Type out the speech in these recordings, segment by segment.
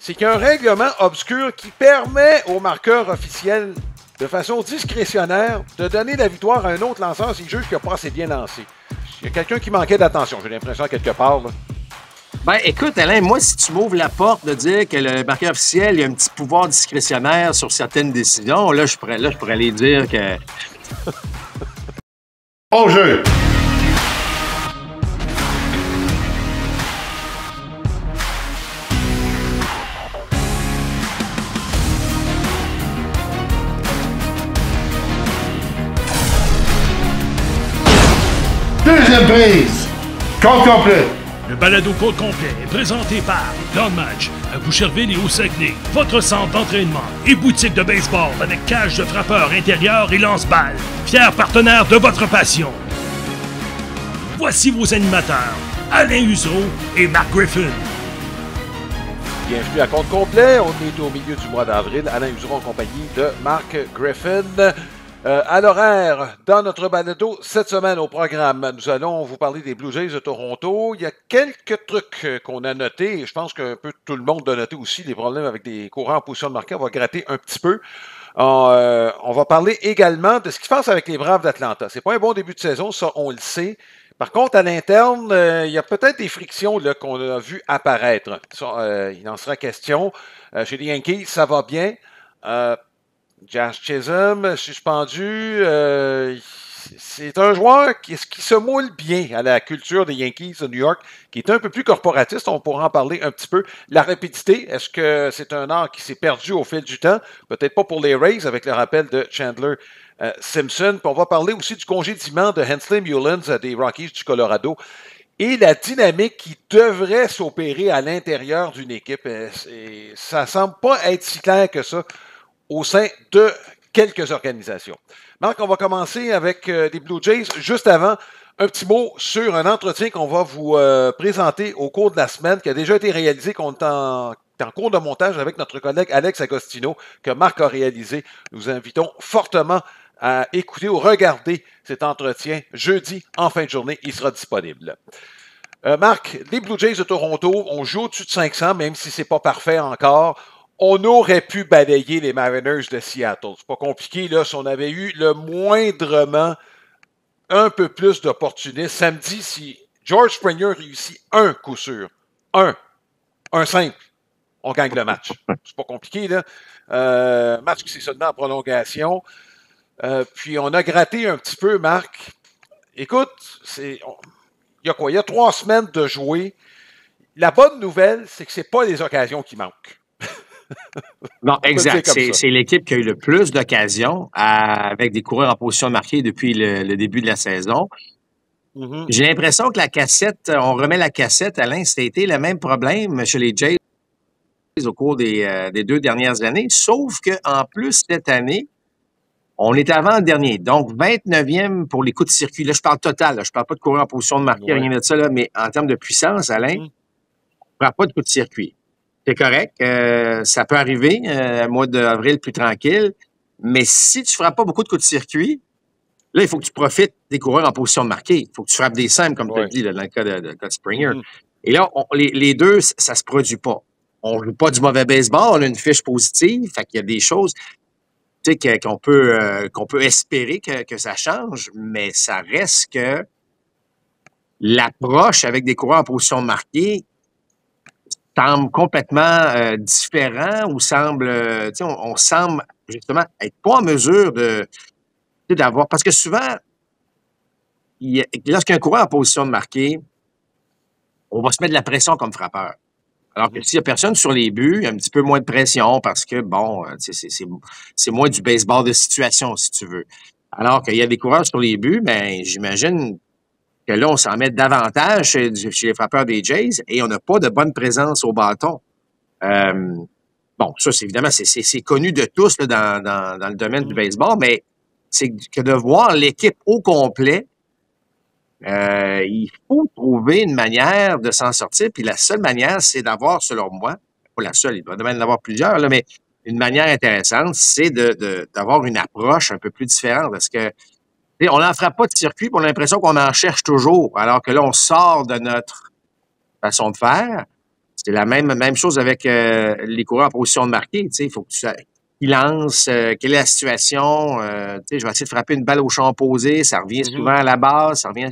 c'est qu'il y a un règlement obscur qui permet aux marqueurs officiels, de façon discrétionnaire, de donner la victoire à un autre lanceur s'il juge qu'il n'a pas assez bien lancé. Il y a quelqu'un qui manquait d'attention, j'ai l'impression, quelque part. Là. Ben, écoute, Alain, moi, si tu m'ouvres la porte de dire que le marqueur officiel, il y a un petit pouvoir discrétionnaire sur certaines décisions, là, je pourrais aller dire que... Au jeu! Deuxième prise! Compte complet! Le balado Côte complet est présenté par Don Match, à Boucherville et au Saguenay, votre centre d'entraînement et boutique de baseball avec cage de frappeur intérieur et lance-balles, fier partenaire de votre passion. Voici vos animateurs, Alain Huseau et Mark Griffin. Bienvenue à Compte complet, on est au milieu du mois d'avril, Alain Huseau en compagnie de Mark Griffin. À l'horaire, dans notre balado, cette semaine au programme, nous allons vous parler des Blue Jays de Toronto. Il y a quelques trucs qu'on a notés, et je pense qu'un peu tout le monde a noté aussi les problèmes avec des courants en position de marqueur. On va gratter un petit peu. On va parler également de ce qui se passe avec les Braves d'Atlanta. C'est pas un bon début de saison, ça, on le sait. Par contre, à l'interne, il y a peut-être des frictions là, qu'on a vu apparaître. Ça, il en sera question. Chez les Yankees, ça va bien. Josh Chisholm, suspendu, c'est un joueur qui se moule bien à la culture des Yankees de New York, qui est un peu plus corporatiste, on pourra en parler un petit peu. La rapidité, est-ce que c'est un art qui s'est perdu au fil du temps? Peut-être pas pour les Rays, avec le rappel de Chandler Simpson. Puis on va parler aussi du congédiement de Hensley Mullins des Rockies du Colorado. Et la dynamique qui devrait s'opérer à l'intérieur d'une équipe, ça semble pas être si clair que ça au sein de quelques organisations. Marc, on va commencer avec les Blue Jays. Juste avant, un petit mot sur un entretien qu'on va vous présenter au cours de la semaine, qui a déjà été réalisé, qu'on est en cours de montage avec notre collègue Alex Agostino, que Marc a réalisé. Nous invitons fortement à écouter ou regarder cet entretien jeudi en fin de journée. Il sera disponible. Marc, les Blue Jays de Toronto, on joue au-dessus de 500, même si c'est pas parfait encore. On aurait pu balayer les Mariners de Seattle. C'est pas compliqué, là, si on avait eu le moindrement un peu plus d'opportunisme. Samedi, si George Springer réussit un coup sûr, un simple, on gagne le match. C'est pas compliqué, là. Match qui s'est soldé en prolongation. Puis on a gratté un petit peu, Marc. Écoute, il y a quoi? Il y a 3 semaines de jouer. La bonne nouvelle, c'est que c'est pas les occasions qui manquent. Non, exact. C'est l'équipe qui a eu le plus d'occasions avec des coureurs en position de marquer depuis le début de la saison. Mm-hmm. J'ai l'impression que la cassette, on remet la cassette, Alain, c'était le même problème chez les Jays au cours des 2 dernières années, sauf qu'en plus, cette année, on est avant-dernier. Donc, 29e pour les coups de circuit. Là, je parle total. Là, je parle pas de coureurs en position de marquer, rien de ça, là, mais en termes de puissance, Alain, on ne prend pas de coups de circuit. C'est correct, ça peut arriver, mois d'avril plus tranquille, mais si tu ne frappes pas beaucoup de coups de circuit, là, il faut que tu profites des coureurs en position de marquer. Il faut que tu frappes des simples, comme tu as dit, là, dans le cas de Springer. Mm-hmm. Et là, les deux, ça ne se produit pas. On ne joue pas du mauvais baseball, on a une fiche positive, fait qu'il y a des choses qu'on peut espérer que ça change, mais ça reste que l'approche avec des coureurs en position de marquer semble complètement différent ou semble, on semble justement être pas en mesure d'avoir, parce que souvent, lorsqu'il y a un coureur en position de marquer, on va se mettre de la pression comme frappeur. Alors que s'il n'y a personne sur les buts, il y a un petit peu moins de pression parce que, bon, c'est moins du baseball de situation, si tu veux. Alors qu'il y a des coureurs sur les buts, ben j'imagine que là, on s'en met davantage chez les frappeurs des Jays et on n'a pas de bonne présence au bâton. Bon, ça, évidemment, c'est connu de tous là, dans le domaine du baseball, mais c'est que de voir l'équipe au complet, il faut trouver une manière de s'en sortir. Puis la seule manière, c'est d'avoir, selon moi, pas la seule, il doit même en avoir plusieurs, là, mais une manière intéressante, c'est d'avoir une approche un peu plus différente parce que on n'en frappe pas de circuit, puis on a l'impression qu'on en cherche toujours, alors que là, on sort de notre façon de faire. C'est la même chose avec les coureurs en position de marquer. Il faut que il lance, quelle est la situation, je vais essayer de frapper une balle au champ opposé, ça revient souvent à la base, ça revient.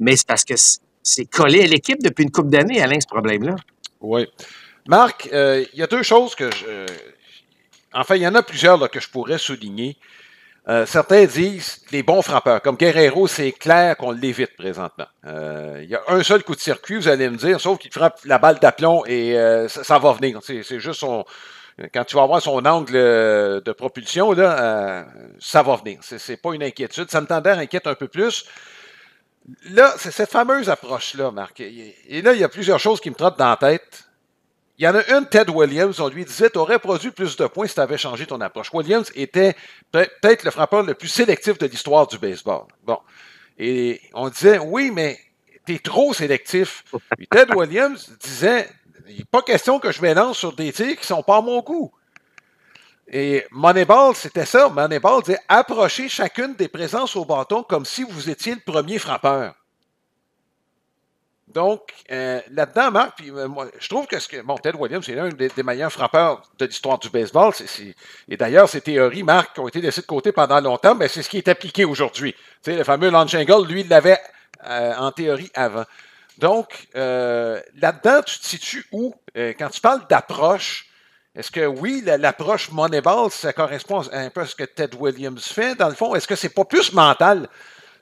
Mais c'est parce que c'est collé à l'équipe depuis une couple d'années, Alain, ce problème-là. Oui. Marc, il y a deux choses que enfin, il y en a plusieurs là, que je pourrais souligner. Certains disent les bons frappeurs, comme Guerrero, c'est clair qu'on l'évite présentement. Il y a un seul coup de circuit, vous allez me dire, sauf qu'il frappe la balle d'aplomb et ça va venir. C'est juste quand tu vas avoir son angle de propulsion, là, ça va venir. C'est pas une inquiétude. Santander inquiète un peu plus. Là, c'est cette fameuse approche-là, Marc. Et là, il y a plusieurs choses qui me trottent dans la tête. Il y en a une, Ted Williams, on lui disait, tu aurais produit plus de points si tu avais changé ton approche. Williams était peut-être le frappeur le plus sélectif de l'histoire du baseball. Bon. Et on disait, oui, mais tu es trop sélectif. Puis Ted Williams disait, il n'est pas question que je m'élance sur des tirs qui ne sont pas à mon goût. Et Moneyball, c'était ça. Moneyball disait, approchez chacune des présences au bâton comme si vous étiez le premier frappeur. Donc, là-dedans, Marc, puis moi, je trouve que Ted Williams, c'est l'un des meilleurs frappeurs de l'histoire du baseball. Et d'ailleurs, ces théories, Marc, ont été laissées de côté pendant longtemps, mais c'est ce qui est appliqué aujourd'hui. Tu sais, le fameux launch angle, lui, il l'avait en théorie avant. Donc, là-dedans, tu te situes où? Quand tu parles d'approche, est-ce que oui, l'approche Moneyball, ça correspond un peu à ce que Ted Williams fait, dans le fond? Est-ce que c'est pas plus mental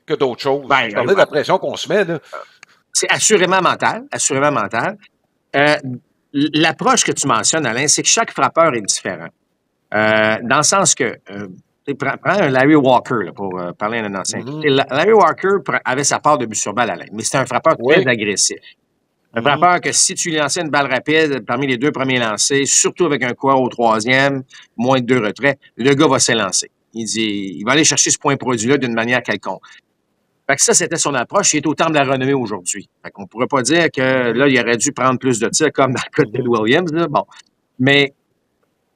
que d'autres choses? Ben, je parlais de la pression qu'on se met, là. C'est assurément mental, assurément mental. L'approche que tu mentionnes, Alain, c'est que chaque frappeur est différent. Dans le sens que, prends un Larry Walker là, pour parler à un ancien. Larry Walker avait sa part de but sur balle, Alain, mais c'était un frappeur très agressif. Un frappeur que si tu lui lançais une balle rapide parmi les deux premiers lancers, surtout avec un coureur au troisième, moins de 2 retraits, le gars va s'élancer. Il va aller chercher ce point produit-là d'une manière quelconque. Fait que ça, c'était son approche. Il est au terme de la renommée aujourd'hui. Fait qu'on pourrait pas dire que là, il aurait dû prendre plus de tirs comme dans le cas de Ted Williams. Là. Bon. Mais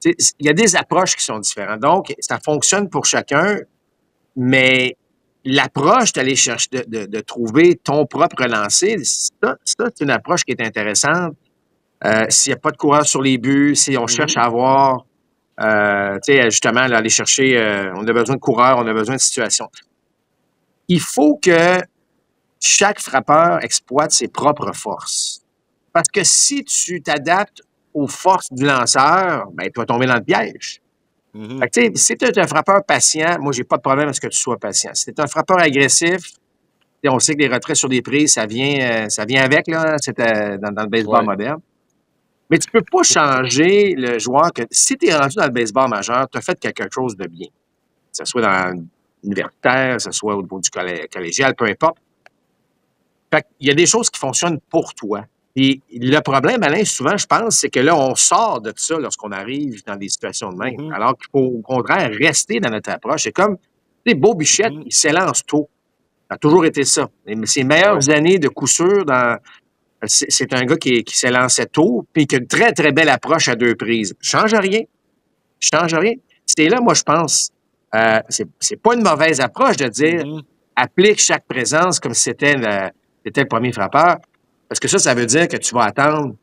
il y a des approches qui sont différentes. Donc, ça fonctionne pour chacun, mais l'approche d'aller chercher, de trouver ton propre lancer, ça, c'est une approche qui est intéressante. S'il n'y a pas de coureur sur les buts, si on cherche à avoir, justement, là, aller chercher, on a besoin de coureurs, on a besoin de situations. Il faut que chaque frappeur exploite ses propres forces. Parce que si tu t'adaptes aux forces du lanceur, ben, tu vas tomber dans le piège. Fait que, si tu es un frappeur patient, moi, j'ai pas de problème à ce que tu sois patient. Si tu es un frappeur agressif, on sait que les retraits sur des prises, ça vient avec, là, dans le baseball moderne. Mais tu peux pas changer le joueur que, si tu es rendu dans le baseball majeur, tu as fait quelque chose de bien. Que ce soit dans universitaire, que ce soit au niveau du collégial, peu importe. Fait qu'il y a des choses qui fonctionnent pour toi. Et le problème, Alain, souvent, je pense, c'est que là, on sort de ça lorsqu'on arrive dans des situations de même. Alors qu'il faut, au contraire, rester dans notre approche. C'est comme, Beau Bichette, il s'élance tôt. Ça a toujours été ça. Mais ses meilleures années de coup sûr, c'est un gars qui s'élançait tôt, puis qui a une très, très belle approche à 2 prises. Change rien. C'est là, moi, je pense, c'est pas une mauvaise approche de dire applique chaque présence comme si c'était le premier frappeur. Parce que ça veut dire que tu vas attendre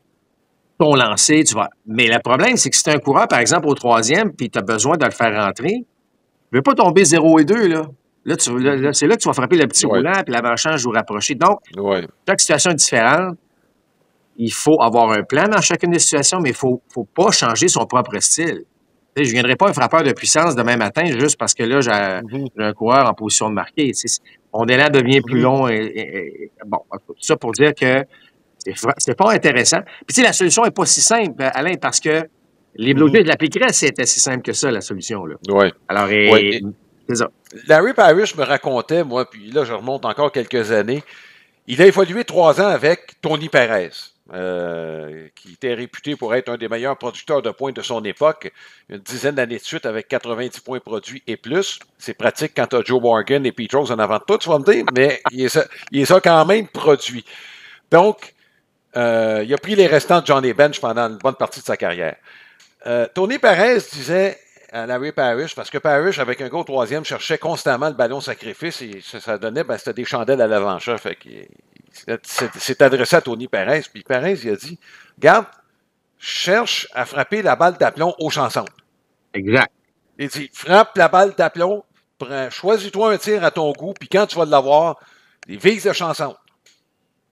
ton lancer. Mais le problème, c'est que si tu es un coureur, par exemple, au troisième, puis tu as besoin de le faire rentrer, tu ne veux pas tomber 0 et 2, là. Là, c'est là que tu vas frapper le petit roulant, puis l'avant-champ joue rapproché. Donc, chaque situation est différente. Il faut avoir un plan dans chacune des situations, mais il ne faut pas changer son propre style. Je ne viendrai pas un frappeur de puissance demain matin juste parce que là, j'ai un coureur en position de marquer. Mon élan devient plus long. Bon, tout ça pour dire que c'est pas intéressant. Puis, la solution n'est pas si simple, Alain, parce que les Blue Jays l'appliqueraient si c'était si simple que ça, la solution. Là. Oui. Alors, c'est ça. Larry Parrish me racontait, moi, puis là, je remonte encore quelques années, il a évolué 3 ans avec Tony Perez. Qui était réputé pour être un des meilleurs producteurs de points de son époque, une dizaine d'années de suite avec 90 points produits et plus. C'est pratique quand tu as Joe Morgan et Pete Rose en avant de toi, tu vas me dire, mais il est ça quand même produit. Donc, il a pris les restants de Johnny Bench pendant une bonne partie de sa carrière. Tony Perez disait à Larry Parrish, parce que Parrish, avec un gars au troisième, cherchait constamment le ballon sacrifice et ça donnait, c'était des chandelles à l'avant-champ. Fait qu'il c'est adressé à Tony Perez. Puis Perez, il a dit, Regarde, cherche à frapper la balle d'aplomb aux chansons. Exact. Il dit, frappe la balle d'aplomb, choisis-toi un tir à ton goût, puis quand tu vas l'avoir, vise le chanson.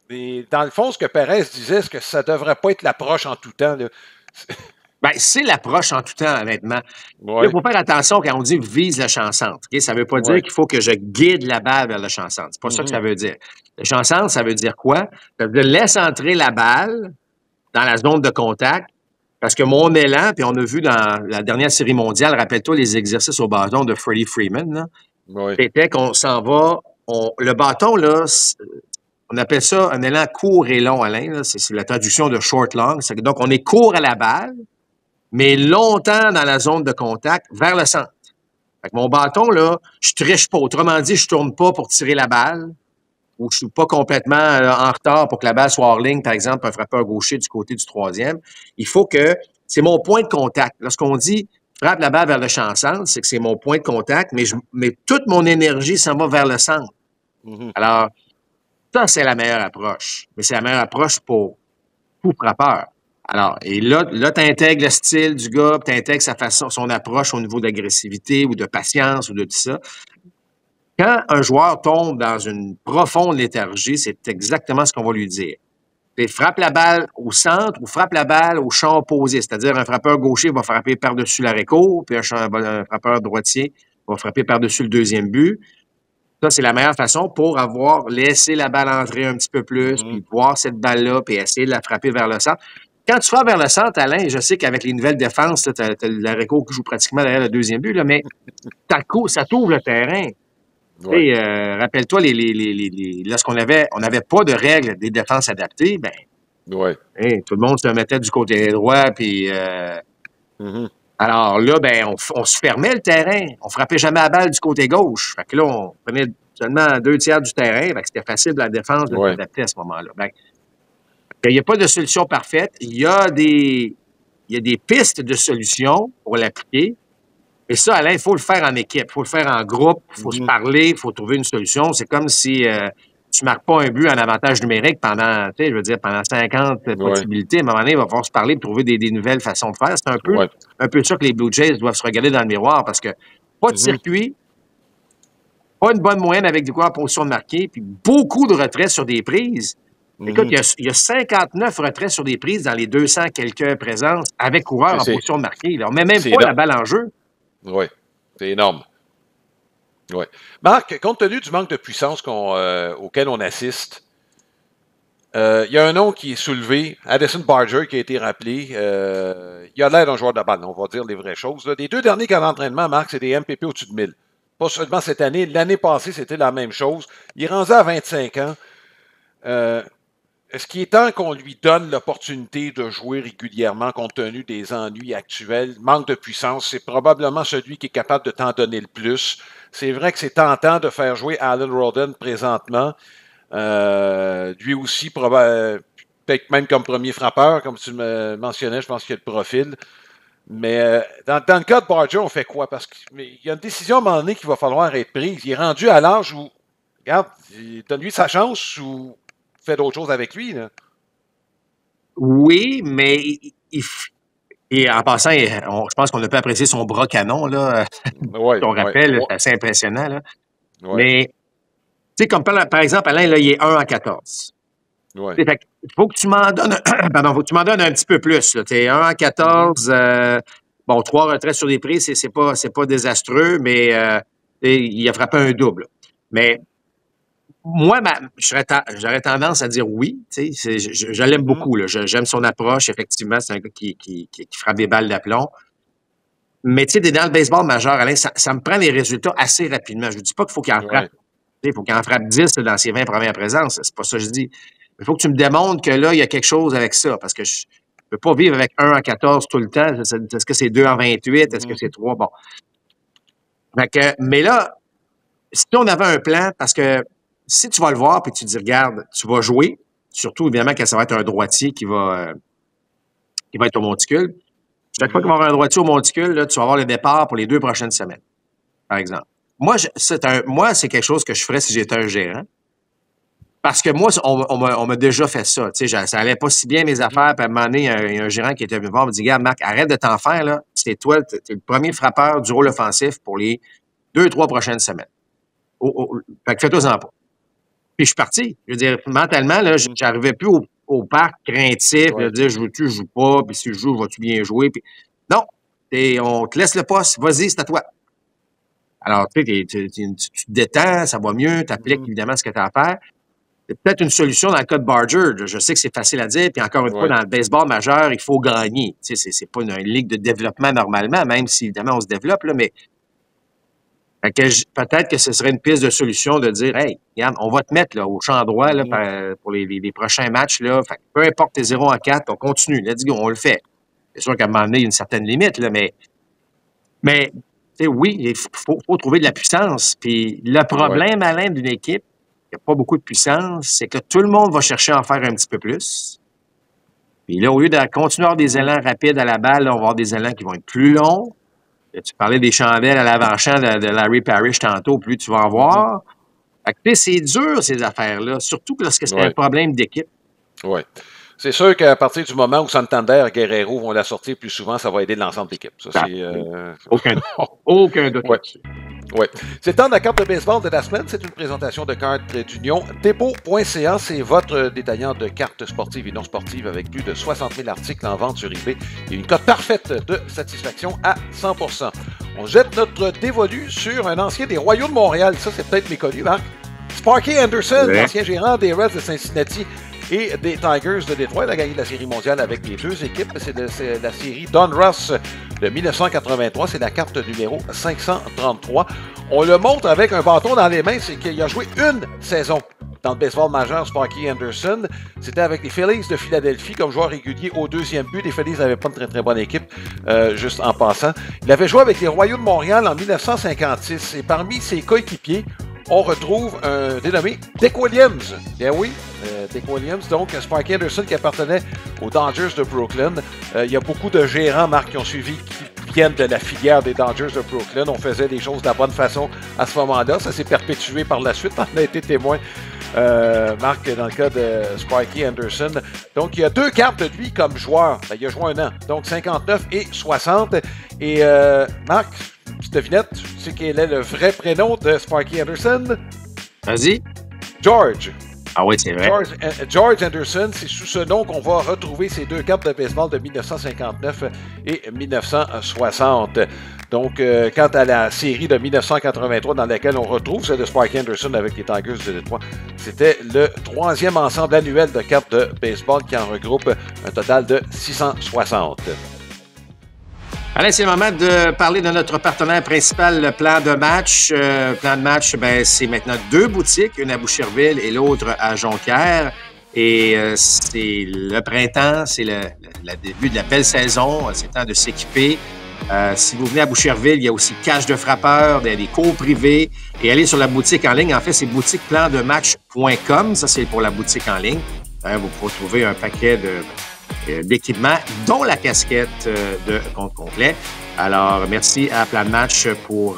Et dans le fond, ce que Perez disait, c'est que ça ne devrait pas être l'approche en tout temps. Là. Ben, c'est l'approche en tout temps, honnêtement. Il faut faire attention quand on dit vise la chansante. Okay? Ça ne veut pas dire qu'il faut que je guide la balle vers la chansante. C'est pas ça que ça veut dire. La chansante, ça veut dire quoi? Ça veut dire laisse entrer la balle dans la zone de contact. Parce que mon élan, puis on a vu dans la dernière série mondiale, rappelle-toi les exercices au bâton de Freddie Freeman, c'était qu'on s'en va, le bâton, là, on appelle ça un élan court et long, Alain, là, c'est la traduction de short-long. Donc, on est court à la balle, mais longtemps dans la zone de contact vers le centre. Fait que mon bâton, là, je triche pas. Autrement dit, je tourne pas pour tirer la balle ou je suis pas complètement en retard pour que la balle soit hors ligne, par exemple, un frappeur gaucher du côté du troisième. Il faut que c'est mon point de contact. Lorsqu'on dit frappe la balle vers le champ centre, c'est que c'est mon point de contact, mais toute mon énergie s'en va vers le centre. Alors, ça, c'est la meilleure approche. Mais c'est la meilleure approche pour tout frappeur. Alors, et là tu intègres le style du gars, tu intègres sa façon, son approche au niveau d'agressivité ou de patience ou de tout ça. Quand un joueur tombe dans une profonde léthargie, c'est exactement ce qu'on va lui dire. Et frappe la balle au centre ou frappe la balle au champ opposé. C'est-à-dire, un frappeur gaucher va frapper par-dessus l'arrêt court, puis un frappeur droitier va frapper par-dessus le deuxième but. Ça, c'est la meilleure façon pour avoir laissé la balle entrer un petit peu plus, puis voir cette balle-là, puis essayer de la frapper vers le centre. Quand tu frappes vers le centre, Alain, je sais qu'avec les nouvelles défenses, tu as l'arrêt court qui joue pratiquement derrière le deuxième but, là, mais ça t'ouvre le terrain. Ouais. Rappelle-toi, lorsqu'on n'avait pas de règles des défenses adaptées, ben, tout le monde se mettait du côté droit, puis alors là, ben, on se fermait le terrain. On frappait jamais la balle du côté gauche. Fait que là, on prenait seulement 2/3 du terrain. Fait que c'était facile de la défense de s'adapter à ce moment-là. Ben, il n'y a pas de solution parfaite. Il y a des pistes de solutions pour l'appliquer. Et ça, Alain, il faut le faire en équipe, il faut le faire en groupe, il faut se parler, il faut trouver une solution. C'est comme si tu ne marques pas un but en avantage numérique pendant 50 possibilités. À un moment donné, il va falloir se parler et trouver des nouvelles façons de faire. C'est un peu ça que les Blue Jays doivent se regarder dans le miroir parce que pas de circuit, pas une bonne moyenne avec des coureurs en position de marquer, puis beaucoup de retraits sur des prises. Écoute, il y a 59 retraits sur des prises dans les 200 quelques présences avec coureurs en position de marquer. On ne met même pas la balle en jeu. Oui, c'est énorme. Ouais. Marc, compte tenu du manque de puissance auquel on assiste, il y a un nom qui est soulevé, Addison Barger, qui a été rappelé. Il a l'air d'un joueur de balle, on va dire les vraies choses. Là. Les 2 derniers camps d'entraînement, Marc, c'est des MPP au-dessus de 1000. Pas seulement cette année, l'année passée, c'était la même chose. Il est rendu à 25 ans. Est-ce qu'il est temps qu'on lui donne l'opportunité de jouer régulièrement compte tenu des ennuis actuels? Manque de puissance, c'est probablement celui qui est capable de t'en donner le plus. C'est vrai que c'est tentant de faire jouer Alan Roden présentement. Lui aussi, peut-être même comme premier frappeur, comme tu me mentionnais, je pense qu'il y a le profil. Mais dans le cas de Barger, on fait quoi? Parce qu'il y a une décision à un moment donné qu'il va falloir être prise. Il est rendu à l'âge où, regarde, donne-lui sa chance ou fait d'autres choses avec lui, là. Oui, mais et en passant, je pense qu'on a pu apprécier son bras canon, là. Ton rappel, c'est assez impressionnant, là. Mais, tu sais, comme par exemple, Alain, là, il est 1 en 14. Fait que, faut que tu m'en donnes un petit peu plus, là. T'es 1 en 14, 3 retraits sur des prises, c'est pas désastreux, mais il a frappé un double. Mais moi, j'aurais tendance à dire oui. Je l'aime beaucoup. Là. J'aime son approche. Effectivement, c'est un gars qui frappe des balles d'aplomb. Mais tu sais, dans le baseball majeur, Alain, ça me prend les résultats assez rapidement. Je ne dis pas qu'il faut qu'il en frappe. Il faut qu'il en frappe 10 dans ses 20 premières présences. C'est pas ça que je dis. Il faut que tu me démontres que là, il y a quelque chose avec ça. Parce que je ne peux pas vivre avec 1 en 14 tout le temps. Est-ce que c'est 2 en 28? Est-ce que c'est 3? Bon. Mais là, si on avait un plan, parce que si tu vas le voir puis tu dis, regarde, tu vas jouer, surtout évidemment quand ça va être un droitier qui va être au monticule. Chaque fois qu'il va y avoir un droitier au monticule, là, tu vas avoir le départ pour les 2 prochaines semaines, par exemple. Moi, c'est quelque chose que je ferais si j'étais un gérant. Parce que moi, on m'a déjà fait ça. Tu sais, ça allait pas si bien mes affaires. Puis à un moment donné, il y a un gérant qui était venu me voir, me dit, gars, Marc, arrête de t'en faire, là. C'est toi, t'es le premier frappeur du rôle offensif pour les 2-3 prochaines semaines. Fait que fais-toi-en pas. Puis je suis parti. Je veux dire, mentalement, là, j'arrivais plus au parc craintif, de dire, je joue-tu, je joue pas, puis si je joue, vas-tu bien jouer? Puis non, on te laisse le poste, vas-y, c'est à toi. Alors, tu te détends, ça va mieux, tu appliques évidemment ce que tu as à faire. C'est peut-être une solution dans le cas de Barger. Je sais que c'est facile à dire, puis encore une fois, dans le baseball majeur, il faut gagner. Tu sais, c'est pas une ligue de développement normalement, même si évidemment on se développe, là, mais peut-être que ce serait une piste de solution de dire, hey, regarde, on va te mettre là, au champ droit là, pour les prochains matchs. Là. Fait que peu importe tes 0-4, on continue. Let's go, on le fait. C'est sûr qu'à un moment donné, il y a une certaine limite, là, mais oui, il faut trouver de la puissance. Puis le problème, Alain, d'une équipe, il n'y a pas beaucoup de puissance, c'est que tout le monde va chercher à en faire un petit peu plus. Puis là, au lieu de continuer à avoir des élans rapides à la balle, là, on va avoir des élans qui vont être plus longs. Là, tu parlais des chandelles à l'avant-champ de Larry Parrish tantôt, plus tu vas en voir. Fait que, c'est dur, ces affaires-là, surtout lorsque c'est un problème d'équipe. Oui. C'est sûr qu'à partir du moment où Santander et Guerrero vont la sortir plus souvent, ça va aider l'ensemble de l'équipe. Ça, Aucun doute là-dessus. Oui. C'est le temps de la carte de baseball de la semaine. C'est une présentation de cartes d'Union. Dépôt.ca, c'est votre détaillant de cartes sportives et non sportives avec plus de 60 000 articles en vente sur eBay et une cote parfaite de satisfaction à 100%. On jette notre dévolu sur un ancien des Royaux de Montréal. Ça, c'est peut-être méconnu, Marc. Sparky Anderson, ancien gérant des Reds de Cincinnati et des Tigers de Détroit. Il a gagné la Série mondiale avec les deux équipes. C'est la série Don Ross de 1983. C'est la carte numéro 533. On le montre avec un bâton dans les mains. C'est qu'il a joué une saison dans le baseball majeur, Sparky Anderson. C'était avec les Phillies de Philadelphie comme joueur régulier au deuxième but. Les Phillies n'avaient pas une très, très bonne équipe, juste en passant. Il avait joué avec les Royaux de Montréal en 1956. Et parmi ses coéquipiers, on retrouve un dénommé Dick Williams. Bien oui, Dick Williams, donc Sparky Anderson qui appartenait aux Dodgers de Brooklyn. Il y a beaucoup de gérants, Marc, qui ont suivi, qui viennent de la filière des Dodgers de Brooklyn. On faisait des choses de la bonne façon à ce moment-là. Ça s'est perpétué par la suite. On a été témoin, Marc, dans le cas de Sparky Anderson. Donc, il y a deux cartes de lui comme joueur. Ben, il a joué un an. Donc, 59 et 60. Et Marc, petite devinette, tu sais quel est le vrai prénom de Sparky Anderson? Vas-y. George. Ah oui, c'est vrai. George Anderson, c'est sous ce nom qu'on va retrouver ces deux cartes de baseball de 1959 et 1960. Donc, quant à la série de 1983 dans laquelle on retrouve celle de Sparky Anderson avec les Tigers de Détroit, c'était le troisième ensemble annuel de cartes de baseball qui en regroupe un total de 660. Allez, c'est le moment de parler de notre partenaire principal, le Plan de match. Plan de match, ben, c'est maintenant deux boutiques, une à Boucherville et l'autre à Jonquière. Et c'est le printemps, c'est le début de la belle saison, c'est temps de s'équiper. Si vous venez à Boucherville, il y a aussi cache de frappeurs, des cours privés. Et allez sur la boutique en ligne. En fait, c'est boutiqueplandematch.com. Ça, c'est pour la boutique en ligne. Vous pouvez trouver un paquet d'équipements, dont la casquette de compte complet. Alors, merci à Plan de Match pour,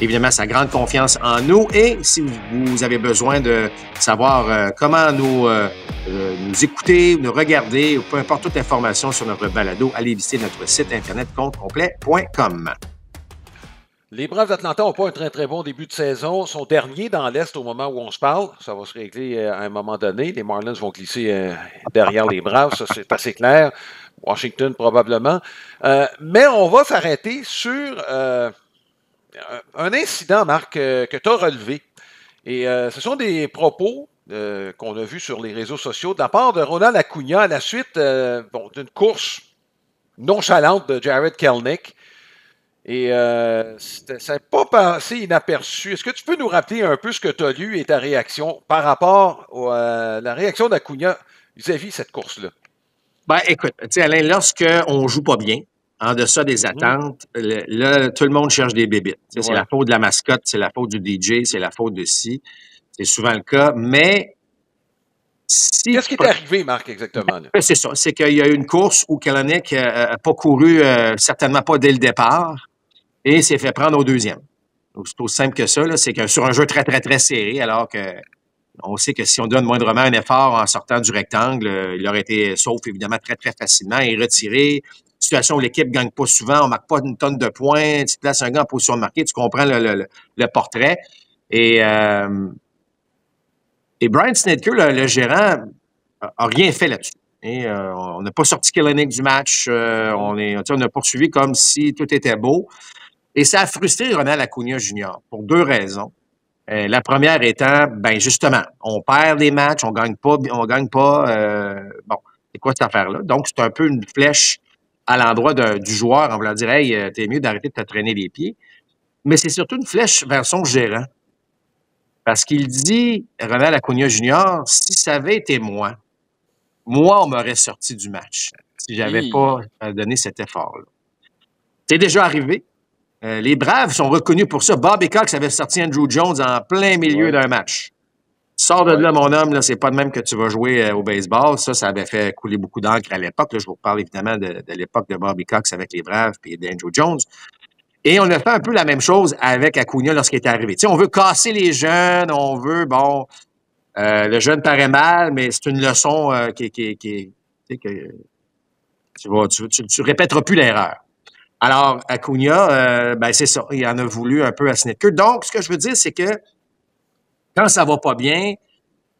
évidemment, sa grande confiance en nous. Et si vous avez besoin de savoir comment nous écouter, nous regarder, ou peu importe toute information sur notre balado, allez visiter notre site internet comptecomplet.com. Les Braves d'Atlanta n'ont pas un très, très bon début de saison. Ils sont derniers dans l'Est au moment où on se parle. Ça va se régler à un moment donné. Les Marlins vont glisser derrière les Braves. Ça, c'est assez clair. Washington, probablement. Mais on va s'arrêter sur un incident, Marc, que tu as relevé. Et ce sont des propos qu'on a vus sur les réseaux sociaux de la part de Ronald Acuna à la suite d'une course nonchalante de Jared Kelenic. Et ça n'a pas passé inaperçu. Est-ce que tu peux nous rappeler un peu ce que tu as lu et ta réaction par rapport à la réaction d'Acuna vis-à-vis de cette course-là? Ben, écoute, tu sais, Alain, lorsqu'on ne joue pas bien, en deçà des attentes, là, tout le monde cherche des bébites. Ouais. C'est la faute de la mascotte, c'est la faute du DJ, c'est la faute de ci. C'est souvent le cas, mais... Qu'est-ce qui est arrivé, Marc, exactement? Ben, c'est ça. C'est qu'il y a eu une course où Kelenic n'a pas couru, certainement pas dès le départ, et s'est fait prendre au deuxième. Donc, c'est aussi simple que ça. C'est que sur un jeu très, très, très serré, alors que On sait que si on donne moindrement un effort en sortant du rectangle, il aurait été sauf, évidemment, très, très facilement et retiré. Situation où l'équipe ne gagne pas souvent, on ne marque pas une tonne de points, tu places un gars en position de marquer, tu comprends le portrait. Et Brian Snitker, le gérant, a rien fait là-dessus. On n'a pas sorti Kellenic du match. On a poursuivi comme si tout était beau. Et ça a frustré Ronald Acuna Jr. pour 2 raisons. La première étant, ben justement, on perd des matchs, on gagne pas. Bon, c'est quoi cette affaire-là? Donc, c'est un peu une flèche à l'endroit du joueur en voulant dire, hey, t'es mieux d'arrêter de te traîner les pieds. Mais c'est surtout une flèche vers son gérant. Parce qu'il dit, Ronald Acuna Jr., si ça avait été moi, on m'aurait sorti du match si j'avais pas donné cet effort-là. C'est déjà arrivé. Les Braves sont reconnus pour ça. Bobby Cox avait sorti Andrew Jones en plein milieu d'un match. Sors de là, mon homme, là, c'est pas de même que tu vas jouer au baseball. Ça avait fait couler beaucoup d'encre à l'époque. Là, je vous parle évidemment de l'époque de Bobby Cox avec les Braves et d'Andrew Jones. Et on a fait un peu la même chose avec Acuna lorsqu'il est arrivé. Tu sais, on veut casser les jeunes, on veut, le jeune paraît mal, mais c'est une leçon tu répéteras plus l'erreur. Alors, Acuna, c'est ça. Il en a voulu un peu à Snitker. Donc, ce que je veux dire, c'est que quand ça va pas bien,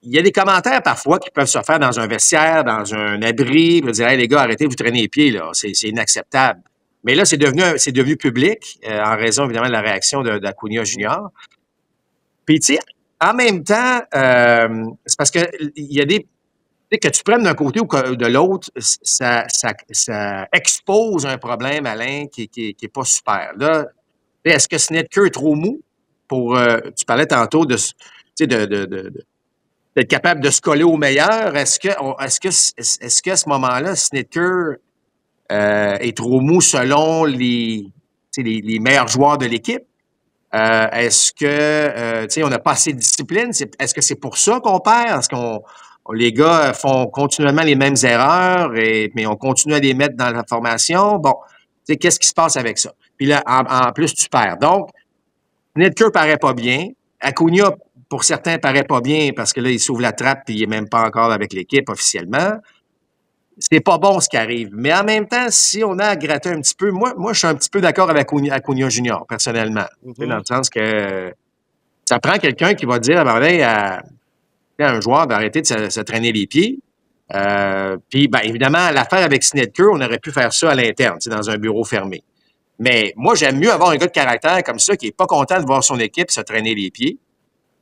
il y a des commentaires parfois qui peuvent se faire dans un vestiaire, dans un abri, pour dire, hey, les gars, arrêtez de vous traîner les pieds, là. C'est inacceptable. Mais là, c'est devenu public, en raison, évidemment, de la réaction d'Acuna Jr. Puis, tu sais, en même temps, c'est parce que il y a des... Que tu prennes d'un côté ou de l'autre, ça expose un problème, Alain, qui est pas super. Là, est-ce que Snitker est trop mou pour... tu parlais tantôt d'être capable de se coller au meilleur. Est-ce que à ce moment-là, Snitker est trop mou selon les meilleurs joueurs de l'équipe? Est-ce que on n'a pas assez de discipline? Est-ce que c'est pour ça qu'on perd? Est-ce qu'on les gars font continuellement les mêmes erreurs, mais on continue à les mettre dans la formation? Bon, qu'est-ce qui se passe avec ça? Puis là, en plus, tu perds. Donc, Snitker paraît pas bien. Acuna, pour certains, paraît pas bien parce que là, il s'ouvre la trappe et il est même pas encore avec l'équipe officiellement. C'est pas bon ce qui arrive. Mais en même temps, si on a à gratter un petit peu, moi je suis un petit peu d'accord avec Acuna Junior, personnellement. Dans le sens que ça prend quelqu'un qui va dire à un joueur d'arrêter de se traîner les pieds. Puis, évidemment, l'affaire avec Snitker, on aurait pu faire ça à l'interne, dans un bureau fermé. Mais moi, j'aime mieux avoir un gars de caractère comme ça qui est pas content de voir son équipe se traîner les pieds.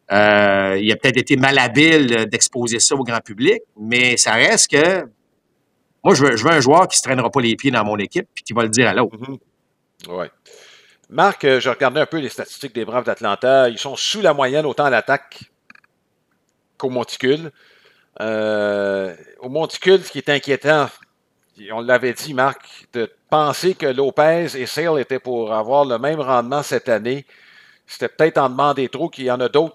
Il a peut-être été malhabile d'exposer ça au grand public, mais ça reste que moi, je veux un joueur qui se traînera pas les pieds dans mon équipe puis qui va le dire à l'autre. Oui. Marc, je regardais un peu les statistiques des Braves d'Atlanta. Ils sont sous la moyenne autant à l'attaque qu'au monticule. Au monticule, ce qui est inquiétant, on l'avait dit, Marc, de penser que Lopez et Sale étaient pour avoir le même rendement cette année, c'était peut-être en demander trop, qu'il y en a d'autres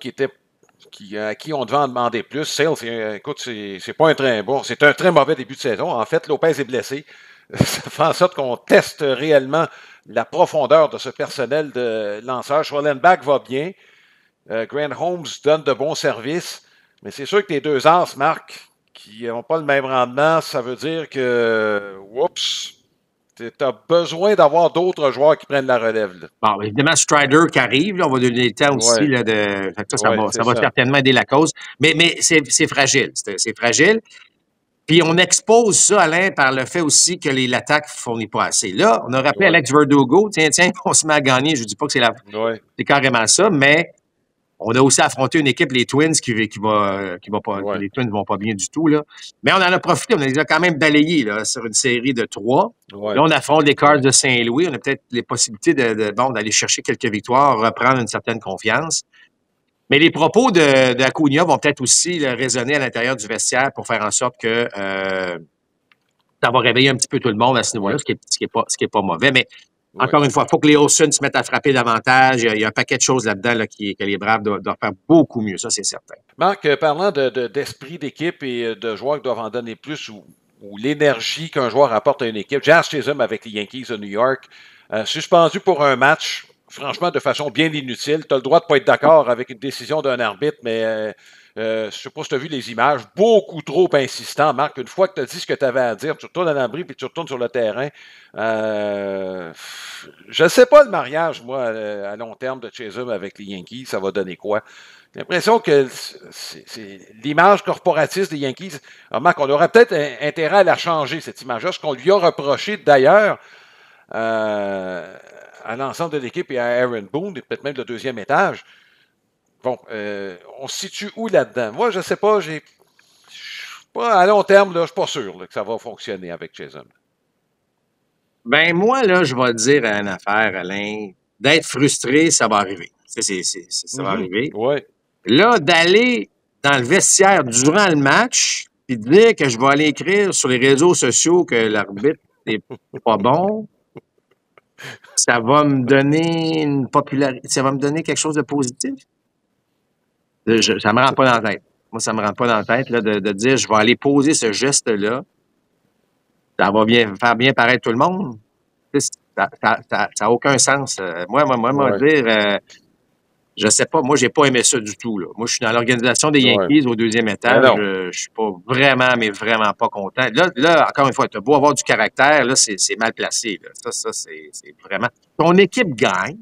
à qui on devait en demander plus. Sale, c'est pas un très bon, c'est un très mauvais début de saison. En fait, Lopez est blessé. Ça fait en sorte qu'on teste réellement la profondeur de ce personnel de lanceurs. Schwellenbach va bien. Grant Holmes donne de bons services. Mais c'est sûr que les deux as, Marc, qui n'ont pas le même rendement, ça veut dire que, tu as besoin d'avoir d'autres joueurs qui prennent la relève. Là. Bon, évidemment, Strider qui arrive, là, on va donner le temps aussi là, ça va certainement aider la cause. Mais c'est fragile. C'est fragile. Puis on expose ça, Alain, par le fait aussi que l'attaque ne fournit pas assez. Là, on a rappelé Alex Verdugo. Tiens, on se met à gagner. Je ne dis pas que c'est carrément ça, mais on a aussi affronté une équipe, les Twins, qui va pas. Les Twins ne vont pas bien du tout, là. Mais on en a profité. On les a quand même balayés, là, sur une série de 3. Ouais. Là, on affronte les Cards de Saint-Louis. On a peut-être les possibilités d'aller chercher quelques victoires, reprendre une certaine confiance. Mais les propos d'Acuna vont peut-être aussi résonner à l'intérieur du vestiaire pour faire en sorte que ça va réveiller un petit peu tout le monde à ce niveau-là, ce qui est pas mauvais. Mais encore une fois, il faut que les Olsen se mettent à frapper davantage. Il y a un paquet de choses là-dedans que les Braves doivent faire beaucoup mieux, ça, c'est certain. Marc, parlant d'esprit d'équipe et de joueurs qui doivent en donner plus ou l'énergie qu'un joueur apporte à une équipe, Jazz Chisholm avec les Yankees de New York, suspendu pour un match, franchement, de façon bien inutile. Tu as le droit de ne pas être d'accord avec une décision d'un arbitre, mais je ne sais pas si tu as vu les images, beaucoup trop insistant, Marc. Une fois que tu as dit ce que tu avais à dire, tu retournes à l'abri puis tu retournes sur le terrain. Je ne sais pas le mariage, moi, à long terme de Chisholm avec les Yankees, ça va donner quoi? J'ai l'impression que c'est l'image corporatiste des Yankees. Alors, Marc, on aurait peut-être intérêt à la changer, cette image-là. Ce qu'on lui a reproché d'ailleurs à l'ensemble de l'équipe et à Aaron Boone, et peut-être même le deuxième étage. Bon, on se situe où là-dedans? Moi, je ne sais pas, à long terme, là, je ne suis pas sûr là, que ça va fonctionner avec Chisholm. Ben moi, là, je vais te dire une affaire, Alain. D'être frustré, ça va arriver. Ça va arriver. Ouais. Là, d'aller dans le vestiaire durant le match, puis de dire que je vais aller écrire sur les réseaux sociaux que l'arbitre n'est pas bon, ça va me donner une popularité, ça va me donner quelque chose de positif. Ça me rend pas dans la tête. Moi, ça me rend pas dans la tête là, de dire je vais aller poser ce geste-là. Ça va faire bien paraître tout le monde. Ça n'a aucun sens. Moi, dire, je sais pas, moi, j'ai pas aimé ça du tout. Là. Moi, je suis dans l'organisation des Yankees au deuxième étage. Je suis pas vraiment pas content. Là, encore une fois, tu as beau avoir du caractère, là, c'est mal placé. Là. Ça, c'est vraiment. Ton équipe gagne,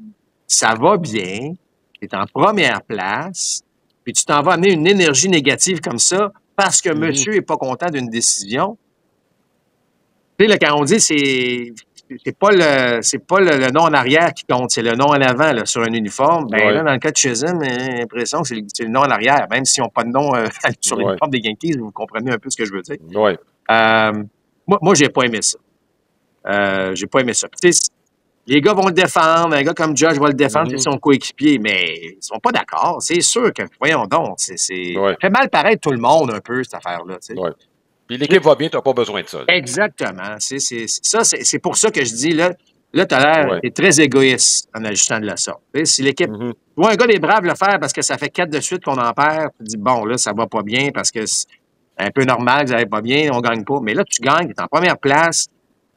ça va bien, tu es en première place, puis tu t'en vas amener une énergie négative comme ça parce que monsieur n'est pas content d'une décision. Tu sais, là, quand on dit c'est pas le nom en arrière qui compte, c'est le nom en avant là, sur un uniforme. Ben là, dans le cas de Chisholm, j'ai l'impression que c'est le nom en arrière, même s'ils n'ont pas de nom sur l'uniforme des Yankees, vous comprenez un peu ce que je veux dire. Ouais. Moi, j'ai pas aimé ça. J'ai pas aimé ça. Tu sais, les gars vont le défendre, un gars comme Judge va le défendre, c'est son coéquipier, mais ils sont pas d'accord. C'est sûr que, voyons donc, ça fait mal paraître tout le monde un peu, cette affaire-là. Tu sais. Puis l'équipe va bien, tu n'as pas besoin de ça. Là. Exactement. C'est pour ça que je dis, là tu as l'air très égoïste en ajustant de la sorte. Si l'équipe. Tu vois un gars des Braves le faire parce que ça fait 4 de suite qu'on en perd, tu dis, bon, là, ça va pas bien parce que c'est un peu normal que ça va pas bien, on gagne pas. Mais là, tu gagnes, tu es en première place.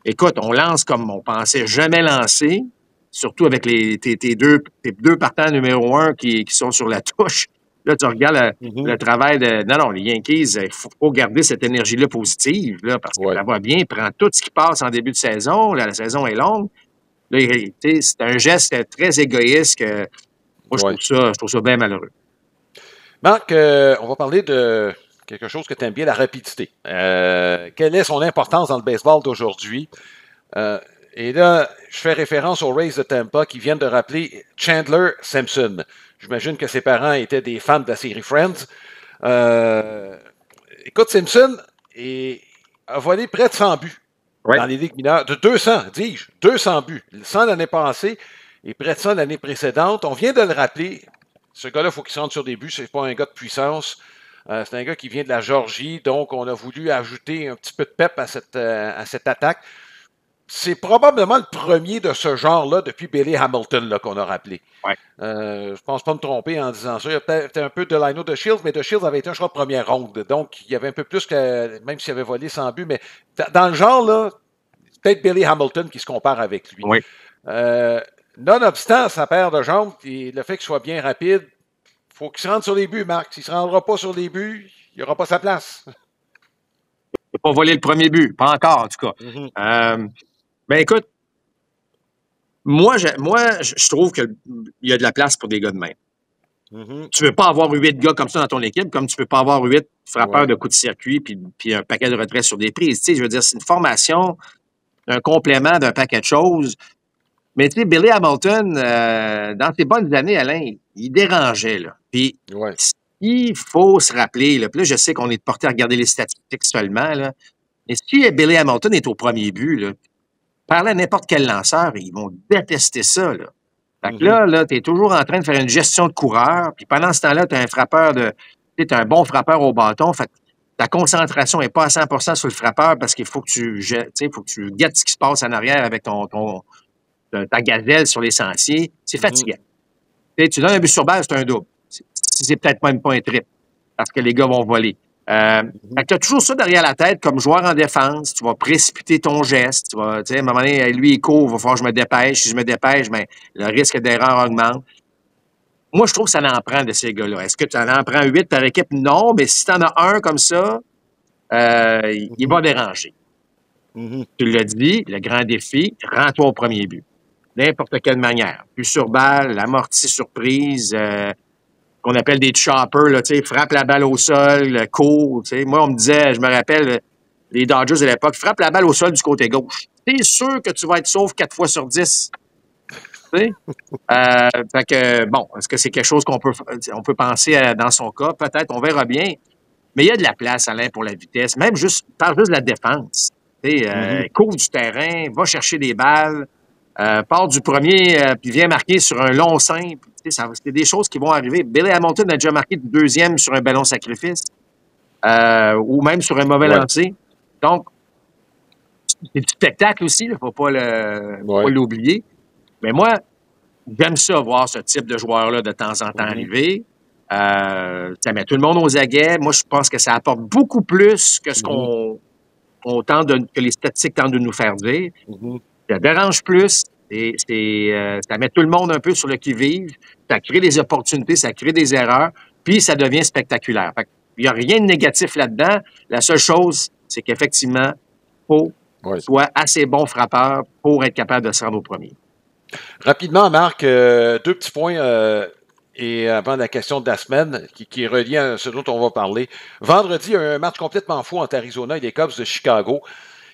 Écoute, on lance comme on pensait jamais lancer, surtout avec tes deux partants numéro 1 qui sont sur la touche. Là, tu regardes le travail de... Non, les Yankees, il faut garder cette énergie-là positive, là, parce que ça va bien, prend tout ce qui passe en début de saison. Là, la saison est longue. Là, c'est un geste très égoïste que moi, je trouve ça bien malheureux. Marc, on va parler de quelque chose que tu aimes bien, la rapidité. Quelle est son importance dans le baseball d'aujourd'hui? Et là, je fais référence aux Rays de Tampa qui viennent de rappeler Chandler Simpson. J'imagine que ses parents étaient des fans de la série Friends. Écoute, Simpson a volé près de 100 buts dans les ligues mineures. De 200, dis-je, 200 buts. 100 l'année passée et près de 100 l'année précédente. On vient de le rappeler. Ce gars-là, il faut qu'il se rende sur des buts. C'est pas un gars de puissance. C'est un gars qui vient de la Georgie. Donc, on a voulu ajouter un petit peu de pep à cette attaque. C'est probablement le premier de ce genre-là depuis Billy Hamilton là, qu'on a rappelé. Je pense pas me tromper en disant ça. Il y a peut-être un peu de Lino de Shields, mais de Shields avait été un choix de première ronde. Donc, il y avait un peu plus que, même s'il avait volé 100 buts. Mais dans le genre, là, peut-être Billy Hamilton qui se compare avec lui. Nonobstant sa paire de jambes et le fait qu'il soit bien rapide, il faut qu'il se rende sur les buts, Marc. S'il ne se rendra pas sur les buts, il n'aura pas sa place. Il n'a pas volé le premier but. Pas encore, en tout cas. Ben écoute, moi, je trouve qu'il y a de la place pour des gars de même. Tu ne veux pas avoir 8 gars comme ça dans ton équipe, comme tu ne peux pas avoir 8 frappeurs de coups de circuit puis un paquet de retraits sur des prises. Tu sais, je veux dire, c'est une formation, un complément d'un paquet de choses. Mais tu sais, Billy Hamilton, dans ses bonnes années, Alain, il dérangeait, là. Puis il faut se rappeler, là, puis là, je sais qu'on est porté à regarder les statistiques seulement, là. Mais si Billy Hamilton est au premier but, là, parler à n'importe quel lanceur, ils vont détester ça, là. Fait que là, tu es toujours en train de faire une gestion de coureur, puis pendant ce temps-là, tu as un frappeur tu es un bon frappeur au bâton, fait que ta concentration n'est pas à 100% sur le frappeur parce qu'il faut que tu guettes ce qui se passe en arrière avec ta gazelle sur les sentiers. C'est fatigant. Tu donnes un but sur balle, c'est un double. C'est peut-être même pas un triple parce que les gars vont voler. Tu as toujours ça derrière la tête comme joueur en défense. Tu vas précipiter ton geste. Tu vas, à un moment donné, lui, il court, il va falloir que je me dépêche. Si je me dépêche, ben, le risque d'erreur augmente. Moi, je trouve que ça en prend de ces gars-là. Est-ce que tu en prends 8 par équipe? Non, mais si tu en as un comme ça, il va déranger. Tu l'as dit, le grand défi, rends-toi au premier but. N'importe quelle manière. Plus sur balle, amorti surprise, qu'on appelle des choppers, là, frappe la balle au sol, court. Moi, on me disait, je me rappelle, les Dodgers à l'époque, frappe la balle au sol du côté gauche. T'es sûr que tu vas être sauve 4 fois sur 10. Fait que, bon, est-ce que c'est quelque chose qu'on peut penser dans son cas? Peut-être, on verra bien. Mais il y a de la place, Alain, pour la vitesse. Même parle juste de la défense. Couvre du terrain, va chercher des balles, part du premier, puis vient marquer sur un long simple. C'est des choses qui vont arriver. Billy Hamilton a déjà marqué du deuxième sur un ballon sacrifice, ou même sur un mauvais lancer. Donc, c'est du spectacle aussi, il ne faut pas l'oublier. Mais moi, j'aime ça, voir ce type de joueur-là de temps en temps arriver. Ça met tout le monde aux aguets. Moi, je pense que ça apporte beaucoup plus que ce que les statistiques tentent de nous faire dire. Ça dérange plus. Ça met tout le monde un peu sur le qui-vive. Ça crée des opportunités, ça crée des erreurs, puis ça devient spectaculaire. Il n'y a rien de négatif là-dedans. La seule chose, c'est qu'effectivement, il faut soit assez bon frappeur pour être capable de se rendre au premier. Rapidement, Marc, 2 petits points et avant la question de la semaine qui est reliée à ce dont on va parler. Vendredi, il y a un match complètement fou entre Arizona et les Cubs de Chicago.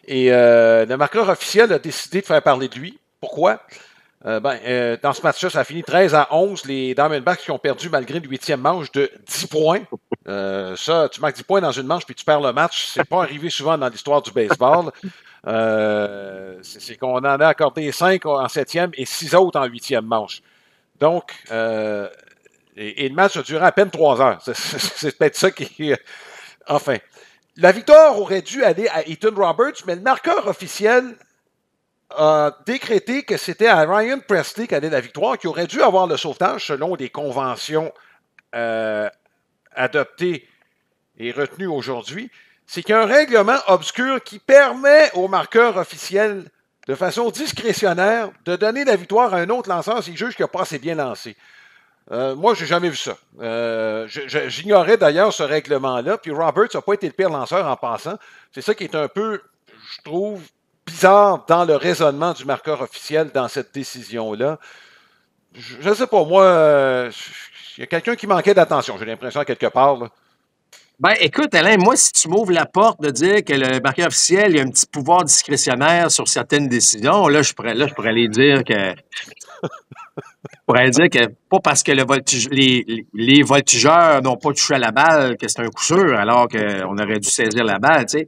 Et le marqueur officiel a décidé de faire parler de lui. Pourquoi? Dans ce match-là, ça a fini 13-11. Les Diamondbacks qui ont perdu malgré le 8e manche de 10 points. Ça, tu marques 10 points dans une manche puis tu perds le match. C'est pas arrivé souvent dans l'histoire du baseball. C'est qu'on en a accordé 5 en 7e et 6 autres en 8e manche. Donc, et le match a duré à peine 3 heures. C'est peut-être ça qui... Enfin, la victoire aurait dû aller à Ethan Roberts, mais le marqueur officiel a décrété que c'était à Ryan Pressly qu'allait la victoire, qui aurait dû avoir le sauvetage selon des conventions adoptées et retenues aujourd'hui. C'est qu'il y a un règlement obscur qui permet au marqueur officiel, de façon discrétionnaire, de donner la victoire à un autre lanceur s'il juge qu'il n'a pas assez bien lancé. Moi, je n'ai jamais vu ça. J'ignorais d'ailleurs ce règlement-là, puis Roberts n'a pas été le pire lanceur en passant. C'est ça qui est un peu, je trouve, bizarre dans le raisonnement du marqueur officiel dans cette décision-là. Je ne sais pas, moi, il y a quelqu'un qui manquait d'attention, j'ai l'impression, quelque part, là. Écoute, Alain, moi, si tu m'ouvres la porte de dire que le marqueur officiel il a un petit pouvoir discrétionnaire sur certaines décisions, là, je pourrais aller dire que... Je pourrais dire que pas parce que les voltigeurs n'ont pas touché à la balle que c'est un coup sûr, alors qu'on aurait dû saisir la balle, tu sais.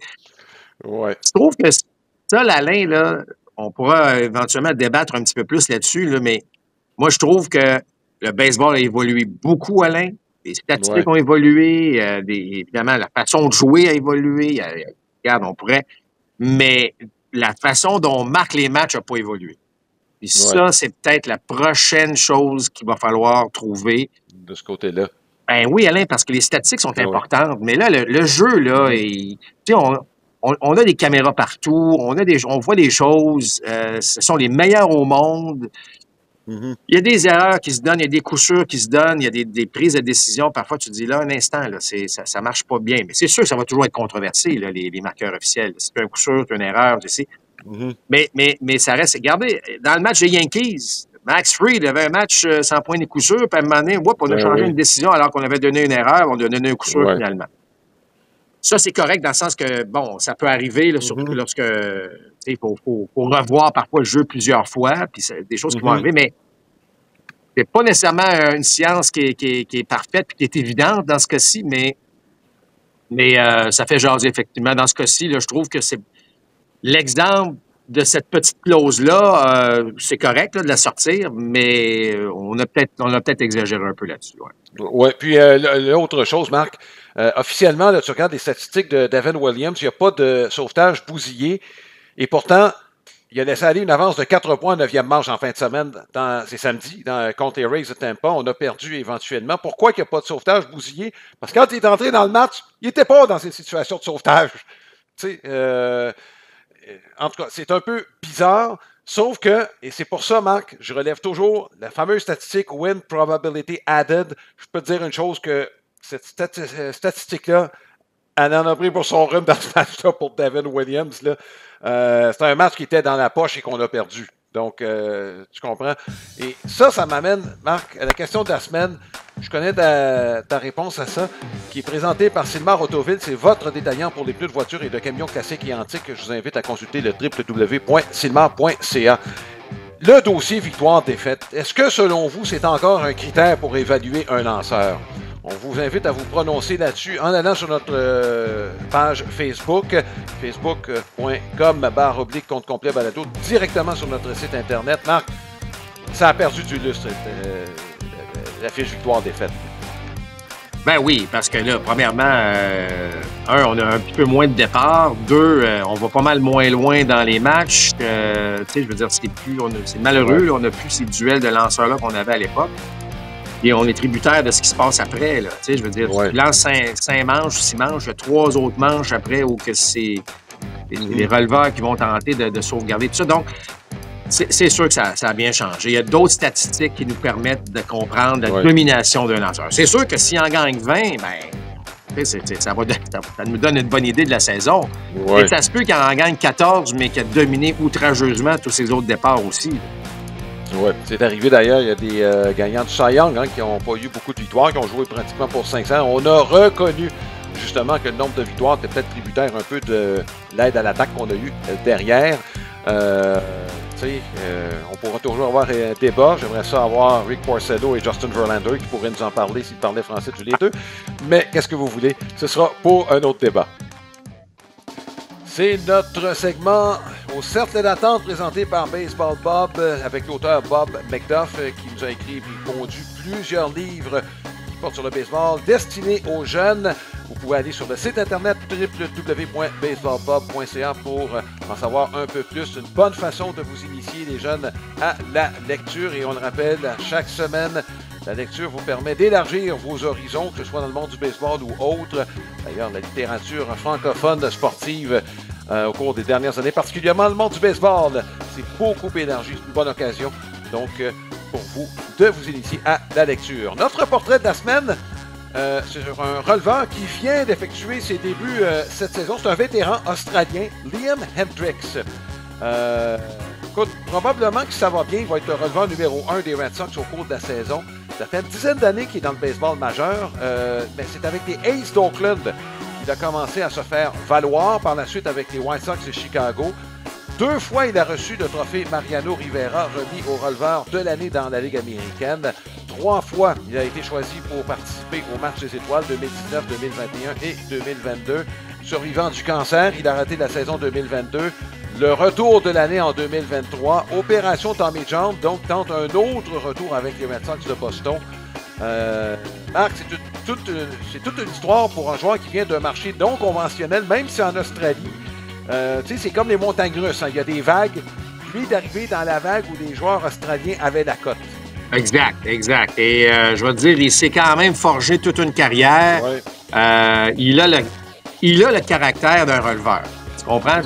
Ouais. Je trouve que ça, Alain, là, on pourra éventuellement débattre un petit peu plus là-dessus, là, mais moi, je trouve que le baseball a évolué beaucoup, Alain. Les statistiques ont évolué, évidemment, la façon de jouer a évolué. Regarde, on pourrait... Mais la façon dont on marque les matchs n'a pas évolué. Puis ça, c'est peut-être la prochaine chose qu'il va falloir trouver. De ce côté-là. Ben oui, Alain, parce que les statistiques sont importantes. Mais là, le jeu, là, on a des caméras partout, on voit des choses. Ce sont les meilleurs au monde. Il y a des erreurs qui se donnent, il y a des coups sûrs qui se donnent, il y a des prises de décision. Parfois, tu te dis, là, un instant, là, ça marche pas bien. Mais c'est sûr que ça va toujours être controversé, là, les marqueurs officiels. C'est un coup sûr, c'est une erreur, tu sais. Mais ça reste... Regardez, dans le match des Yankees, Max Fried avait un match sans point de coup sûr, puis à un moment donné, on a changé une décision alors qu'on avait donné une erreur, on a donné un coup sûr finalement. Ça, c'est correct dans le sens que, bon, ça peut arriver, là, surtout lorsque... Il faut revoir parfois le jeu plusieurs fois, puis c'est des choses qui vont arriver, mais c'est pas nécessairement une science qui est parfaite puis qui est évidente dans ce cas-ci, mais ça fait jaser, effectivement. Dans ce cas-ci, là, je trouve que c'est l'exemple de cette petite clause-là, c'est correct là, de la sortir, mais on a peut-être exagéré un peu là-dessus. Oui, puis l'autre chose, Marc, officiellement, là, tu regardes les statistiques de Devin Williams, il n'y a pas de sauvetage bousillé, et pourtant, il a laissé aller une avance de 4 points en 9e manche en fin de semaine, c'est samedi, contre les Rays de Tampa. On a perdu éventuellement. Pourquoi il n'y a pas de sauvetage bousillé? Parce que quand il est entré dans le match, il n'était pas dans ces situations de sauvetage. Tu sais, en tout cas, c'est un peu bizarre. Sauf que, et c'est pour ça, Marc, je relève toujours la fameuse statistique Win Probability Added. Je peux te dire une chose, que cette statistique-là, elle en a pris pour son run dans ce match-là pour Devin Williams. C'est un match qui était dans la poche et qu'on a perdu. Donc, tu comprends? Et ça m'amène, Marc, à la question de la semaine. Je connais ta réponse à ça, qui est présentée par Sylmar Autoville. C'est votre détaillant pour les pneus de voitures et de camions classiques et antiques. Je vous invite à consulter le www.sylmar.ca. Le dossier victoire-défaite, est-ce que, selon vous, c'est encore un critère pour évaluer un lanceur? On vous invite à vous prononcer là-dessus en allant sur notre page Facebook, facebook.com/compte complet balado, directement sur notre site Internet. Marc, ça a perdu du lustre, la fiche victoire-défaite. Ben oui, parce que là, premièrement, on a un petit peu moins de départ. Deux, on va pas mal moins loin dans les matchs. Tu sais, je veux dire, c'est malheureux. Là, on n'a plus ces duels de lanceurs-là qu'on avait à l'époque. Et on est tributaire de ce qui se passe après. Là. Tu sais, je veux dire, tu lances 5 manches, 6 manches, 3 autres manches après où que c'est les releveurs qui vont tenter de sauvegarder tout ça. Donc, c'est sûr que ça a bien changé. Il y a d'autres statistiques qui nous permettent de comprendre la domination d'un lanceur. C'est sûr que s'il en gagne 20, ben, ça nous donne une bonne idée de la saison. Et ça se peut qu'il en gagne 14, mais qu'il a dominé outrageusement tous ses autres départs aussi. Oui, c'est arrivé d'ailleurs, il y a des gagnants du Cy Young qui n'ont pas eu beaucoup de victoires, qui ont joué pratiquement pour 500. On a reconnu justement que le nombre de victoires était peut-être tributaire un peu de l'aide à l'attaque qu'on a eu derrière. On pourra toujours avoir un débat. J'aimerais ça avoir Rick Porcello et Justin Verlander qui pourraient nous en parler s'ils parlaient français tous les deux. Mais qu'est-ce que vous voulez? Ce sera pour un autre débat. C'est notre segment au cercle d'attente présenté par Baseball Bob avec l'auteur Bob McDuff qui nous a écrit et pondu plusieurs livres qui portent sur le baseball destinés aux jeunes. Vous pouvez aller sur le site internet www.baseballbob.ca pour en savoir un peu plus. Une bonne façon de vous initier les jeunes à la lecture. Et on le rappelle, chaque semaine, la lecture vous permet d'élargir vos horizons, que ce soit dans le monde du baseball ou autre. D'ailleurs, la littérature francophone sportive au cours des dernières années, particulièrement le monde du baseball, c'est beaucoup élargi. C'est une bonne occasion, donc, pour vous, de vous initier à la lecture. Notre portrait de la semaine, sur un releveur qui vient d'effectuer ses débuts cette saison. C'est un vétéran australien, Liam Hendriks. Écoute, probablement que ça va bien. Il va être le releveur numéro 1 des Red Sox au cours de la saison. Ça fait une dizaine d'années qu'il est dans le baseball majeur. Mais c'est avec les A's d'Oakland qu'il a commencé à se faire valoir. Par la suite, avec les White Sox de Chicago. 2 fois, il a reçu le trophée Mariano Rivera, remis au releveur de l'année dans la Ligue américaine. 3 fois, il a été choisi pour participer au match des étoiles 2019, 2021 et 2022. Survivant du cancer, il a raté la saison 2022. Le retour de l'année en 2023. Opération Tommy John, donc tente un autre retour avec les Red Sox de Boston. Marc, c'est toute une histoire pour un joueur qui vient d'un marché non conventionnel, même si en Australie. Tu sais, c'est comme les montagnes russes. Hein. Il y a des vagues. Lui, d'arriver dans la vague où les joueurs australiens avaient la cote. Exact. Et je vais te dire, il s'est quand même forgé toute une carrière. Ouais. Il a le caractère d'un releveur. Tu comprends?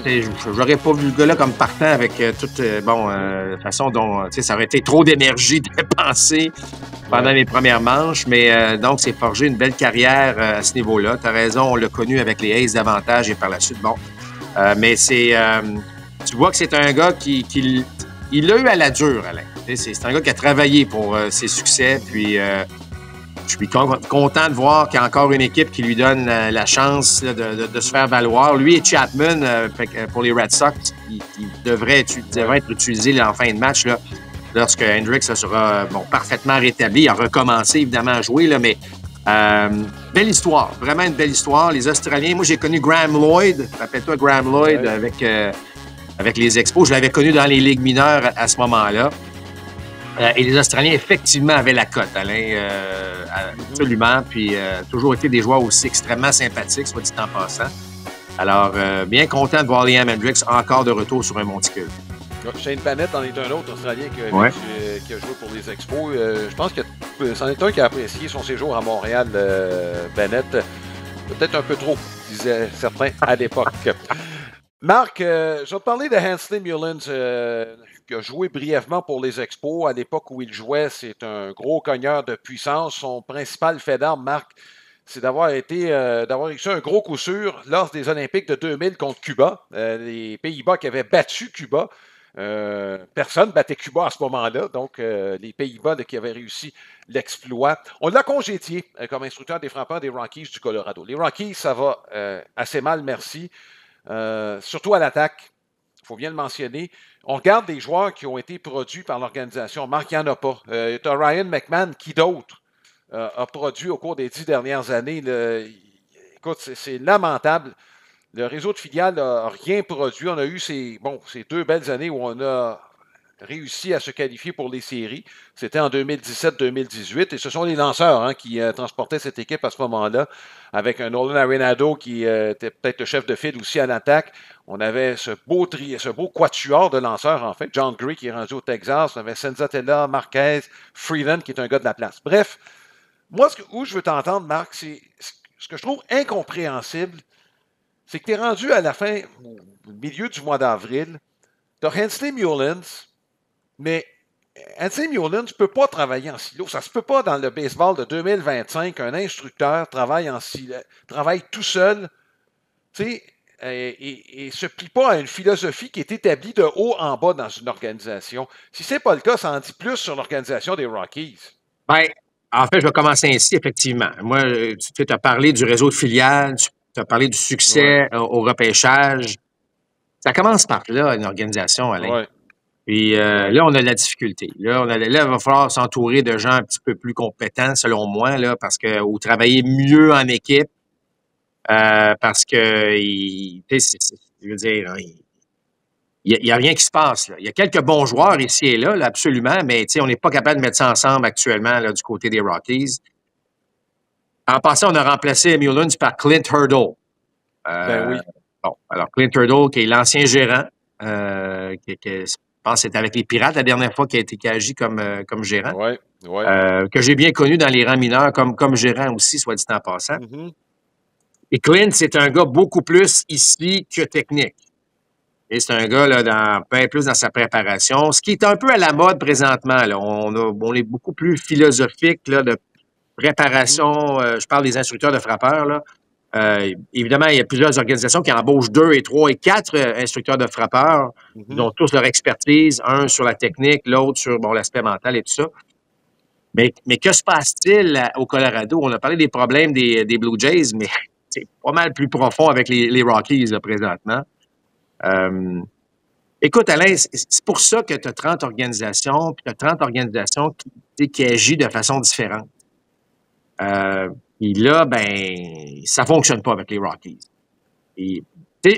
J'aurais pas vu le gars-là comme partant avec toute la façon dont ça aurait été trop d'énergie dépensée pendant les premières manches. Mais donc, c'est forgé une belle carrière à ce niveau-là. Tu as raison, on l'a connu avec les Aces davantage et par la suite, mais c'est... tu vois que c'est un gars qui il l'a eu à la dure, Alain. C'est un gars qui a travaillé pour ses succès, puis je suis content de voir qu'il y a encore une équipe qui lui donne la chance de se faire valoir. Lui et Chapman, pour les Red Sox, ils devraient être utilisés en fin de match, là, lorsque Hendriks sera parfaitement rétabli. Il a recommencé, évidemment, à jouer, là, mais belle histoire, vraiment une belle histoire. Les Australiens, moi, j'ai connu Graham Lloyd. Rappelle-toi Graham Lloyd avec les Expos. Je l'avais connu dans les ligues mineures à ce moment-là. Et les Australiens, effectivement, avaient la cote, Alain, absolument. Puis, toujours été des joueurs aussi extrêmement sympathiques, soit dit en passant. Alors, bien content de voir Liam Hendriks encore de retour sur un monticule. Shane Bennett en est un autre Australien qui a joué pour les Expos. Je pense que c'en est un qui a apprécié son séjour à Montréal, Bennett. Peut-être un peu trop, disaient certains à l'époque. Marc, je vais te parler de Hensley Mullins. qui a joué brièvement pour les Expos. À l'époque où il jouait, c'est un gros cogneur de puissance. Son principal fait d'armes, Marc, c'est d'avoir réussi un gros coup sûr lors des Olympiques de 2000 contre Cuba. Les Pays-Bas qui avaient battu Cuba. Personne battait Cuba à ce moment-là, donc les Pays-Bas qui avaient réussi l'exploit. On l'a congédié comme instructeur des frappeurs des Rockies du Colorado. Les Rockies, ça va assez mal, merci. Surtout à l'attaque, il faut bien le mentionner. On regarde des joueurs qui ont été produits par l'organisation. Marc, il n'y en a pas. Tu as Ryan McMahon, qui d'autre a produit au cours des 10 dernières années. Écoute, c'est lamentable. Le réseau de filiales n'a rien produit. On a eu ces 2 belles années où on a réussi à se qualifier pour les séries. C'était en 2017-2018. Et ce sont les lanceurs qui transportaient cette équipe à ce moment-là, avec un Nolan Arenado qui était peut-être le chef de file aussi à l'attaque. On avait ce beau quatuor de lanceurs, en fait. John Gray qui est rendu au Texas. On avait Senzatella, Marquez, Freeland qui est un gars de la place. Bref, moi, où je veux t'entendre, Marc, c'est ce que je trouve incompréhensible, c'est que tu es rendu à la fin, au milieu du mois d'avril, tu as Hensley Mullins, mais Hensley Mullins ne peut pas travailler en silo. Ça ne se peut pas dans le baseball de 2025 qu'un instructeur travaille tout seul, tu sais, et ne se plie pas à une philosophie qui est établie de haut en bas dans une organisation. Si ce n'est pas le cas, ça en dit plus sur l'organisation des Rockies. Bien, en fait, je vais commencer ainsi, effectivement. Moi, tu as parlé du réseau de filiales, tu as parlé du succès au repêchage. Ça commence par là, une organisation, Alain. Ouais. Puis là, on a de la difficulté. Là, il va falloir s'entourer de gens un petit peu plus compétents, selon moi, là, ou travailler mieux en équipe. Parce que, je veux dire, il n'y a rien qui se passe. Là. Il y a quelques bons joueurs ici et là, absolument, mais on n'est pas capable de mettre ça ensemble actuellement là, du côté des Rockies. En passant, on a remplacé Mullins par Clint Hurdle. Ben oui. Bon, alors Clint Hurdle, qui est l'ancien gérant, je pense que c'était avec les Pirates la dernière fois qu'il a agi comme gérant. Ouais. Que j'ai bien connu dans les rangs mineurs comme gérant aussi, soit dit en passant. Mm-hmm. Et Clint, c'est un gars beaucoup plus ici que technique. Et c'est un gars là, bien plus dans sa préparation, ce qui est un peu à la mode présentement. Là. On est beaucoup plus philosophique là, de préparation. Je parle des instructeurs de frappeurs. Là. Évidemment, il y a plusieurs organisations qui embauchent 2 et 3 et 4 instructeurs de frappeurs. Ils ont tous leur expertise, un sur la technique, l'autre sur l'aspect mental et tout ça. Mais que se passe-t-il au Colorado? On a parlé des problèmes des Blue Jays, mais c'est pas mal plus profond avec les Rockies là, présentement. Écoute, Alain, c'est pour ça que tu as 30 organisations, puis tu as 30 organisations qui agissent de façon différente. Et là, ça ne fonctionne pas avec les Rockies. Et,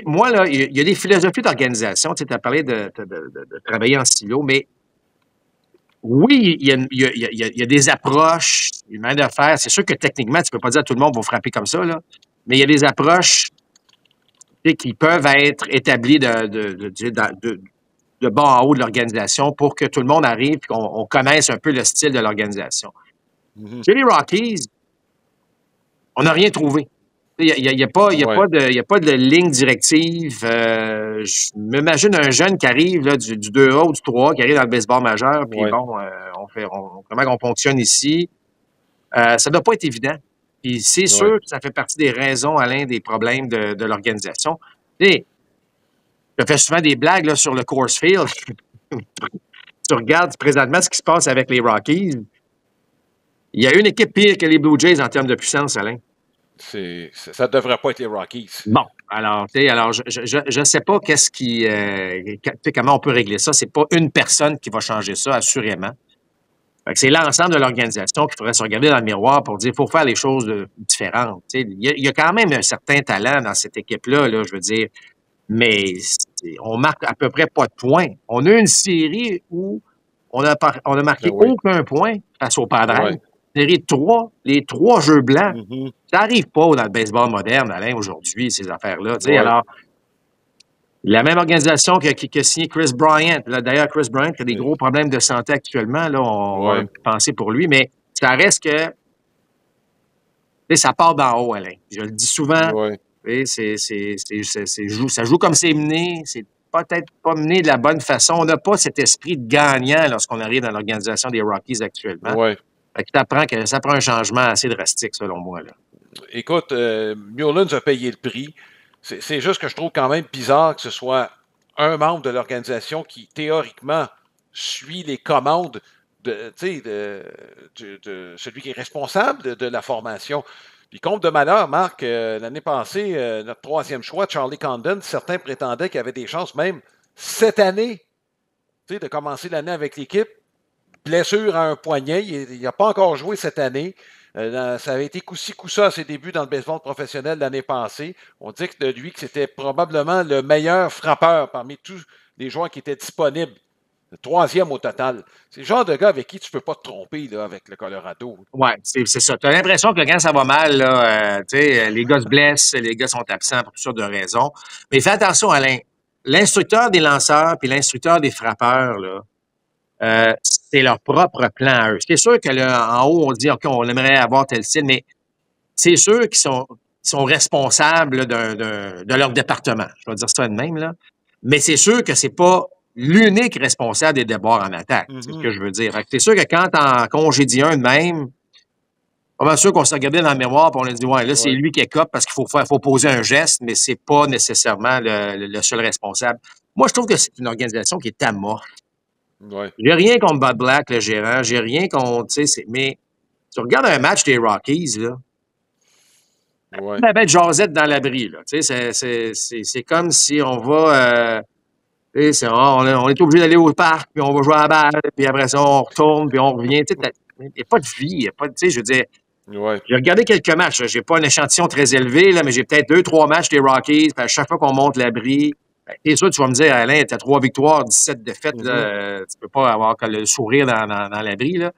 moi, là, il y a des philosophies d'organisation. Tu as parlé de travailler en silo, mais oui, il y a des approches, une manière de faire. C'est sûr que techniquement, tu ne peux pas dire à tout le monde va frapper comme ça, là, mais il y a des approches qui peuvent être établies de bas en haut de l'organisation pour que tout le monde arrive et qu'on connaisse un peu le style de l'organisation. Chez les Rockies, on n'a rien trouvé. Il n'y a pas de ligne directive. Je m'imagine un jeune qui arrive là, du 2A ou du 3A, qui arrive dans le baseball majeur, puis comment on fonctionne ici. Ça ne doit pas être évident. Puis c'est sûr que ça fait partie des raisons, Alain, des problèmes de l'organisation. Tu sais, je fais souvent des blagues là, sur le course field. Tu regardes présentement ce qui se passe avec les Rockies. Il y a une équipe pire que les Blue Jays en termes de puissance, Alain. Ça ne devrait pas être les Rockies. Bon, alors je ne sais pas comment on peut régler ça. C'est pas une personne qui va changer ça, assurément. C'est l'ensemble de l'organisation qui faudrait se regarder dans le miroir pour dire qu'il faut faire les choses différentes. Il y a quand même un certain talent dans cette équipe-là, là, je veux dire, mais on marque à peu près pas de points. On a une série où on a marqué aucun point face aux Padres. Série de 3, les 3 jeux blancs. Ça n'arrive pas dans le baseball moderne, Alain, aujourd'hui, ces affaires-là. Alors, la même organisation qui a signé Chris Bryant. D'ailleurs, Chris Bryant a des gros problèmes de santé actuellement. Là, on va penser pour lui, mais ça reste que ça part d'en haut, Alain. Je le dis souvent. Ça joue comme c'est mené. peut-être pas mené de la bonne façon. On n'a pas cet esprit de gagnant lorsqu'on arrive dans l'organisation des Rockies actuellement. Ouais. Ça prend un changement assez drastique, selon moi. Là. Écoute, Mullins a payé le prix. C'est juste que je trouve quand même bizarre que ce soit un membre de l'organisation qui, théoriquement, suit les commandes de celui qui est responsable de la formation. Puis, compte de malheur, Marc, l'année passée, notre troisième choix, Charlie Condon, certains prétendaient qu'il avait des chances même cette année de commencer l'année avec l'équipe. Blessure à un poignet, il n'a pas encore joué cette année. Ça avait été coup-ci, coup-ça à ses débuts dans le baseball professionnel l'année passée. On dit de lui que c'était probablement le meilleur frappeur parmi tous les joueurs qui étaient disponibles. Le troisième au total. C'est le genre de gars avec qui tu ne peux pas te tromper là, avec le Colorado. Oui, c'est ça. Tu as l'impression que quand ça va mal, là, les gars se blessent, les gars sont absents pour toutes sortes de raisons. Mais fais attention, Alain. L'instructeur des lanceurs puis l'instructeur des frappeurs, là, c'est leur propre plan à eux. C'est sûr que là, en haut, on dit OK, on aimerait avoir tel style, mais c'est sûr qu'ils sont responsables de leur département. Je vais dire ça de même, là. Mais c'est sûr que c'est pas l'unique responsable des déboires en attaque. C'est ce que je veux dire. C'est sûr que quand t'en congédies un de même, pas mal sûr qu'on s'est regardé dans la mémoire et on a dit ouais, là, c'est lui qui est cop parce qu'il faut poser un geste, mais c'est pas nécessairement le seul responsable. Moi, je trouve que c'est une organisation qui est amorphe. Ouais. J'ai rien contre Bob Black, le gérant. J'ai rien contre, mais tu regardes un match des Rockies, là. Ouais. La bête jasette dans l'abri, là. C'est comme si on va, on est obligé d'aller au parc, puis on va jouer à la balle, puis après ça, on retourne, puis on revient. Il n'y a pas de vie, il n'y a pas de, je veux dire, j'ai regardé quelques matchs. J'ai pas un échantillon très élevé, là, mais j'ai peut-être 2-3 matchs des Rockies, puis à chaque fois qu'on monte l'abri, c'est sûr, tu vas me dire, Alain, tu as 3 victoires, 17 défaites, là, tu peux pas avoir le sourire dans l'abri, là.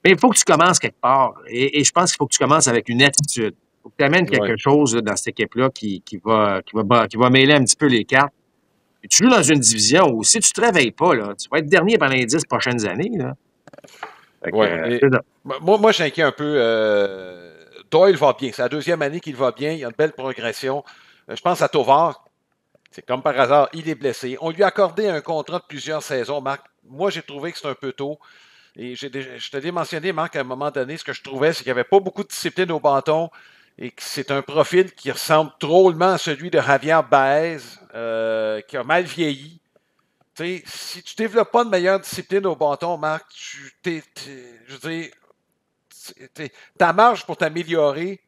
Mais il faut que tu commences quelque part. Et je pense qu'il faut que tu commences avec une attitude. Il faut que tu amènes quelque chose là, dans cette équipe-là qui va mêler un petit peu les cartes. Et tu joues dans une division où si tu ne te réveilles pas, là, tu vas être dernier pendant les 10 prochaines années. Là. Moi, je suis inquiet un peu. Doyle va bien. C'est la deuxième année qu'il va bien. Il y a une belle progression. Je pense à Tovar. C'est comme par hasard, il est blessé. On lui a accordé un contrat de plusieurs saisons, Marc. Moi, j'ai trouvé que c'est un peu tôt. Et je te l'ai mentionné, Marc, à un moment donné, ce que je trouvais, c'est qu'il n'y avait pas beaucoup de discipline au bâton et que c'est un profil qui ressemble drôlement à celui de Javier Baez, qui a mal vieilli. T'sais, si tu ne développes pas de meilleure discipline au bâton, Marc, je veux dire, ta marge pour t'améliorer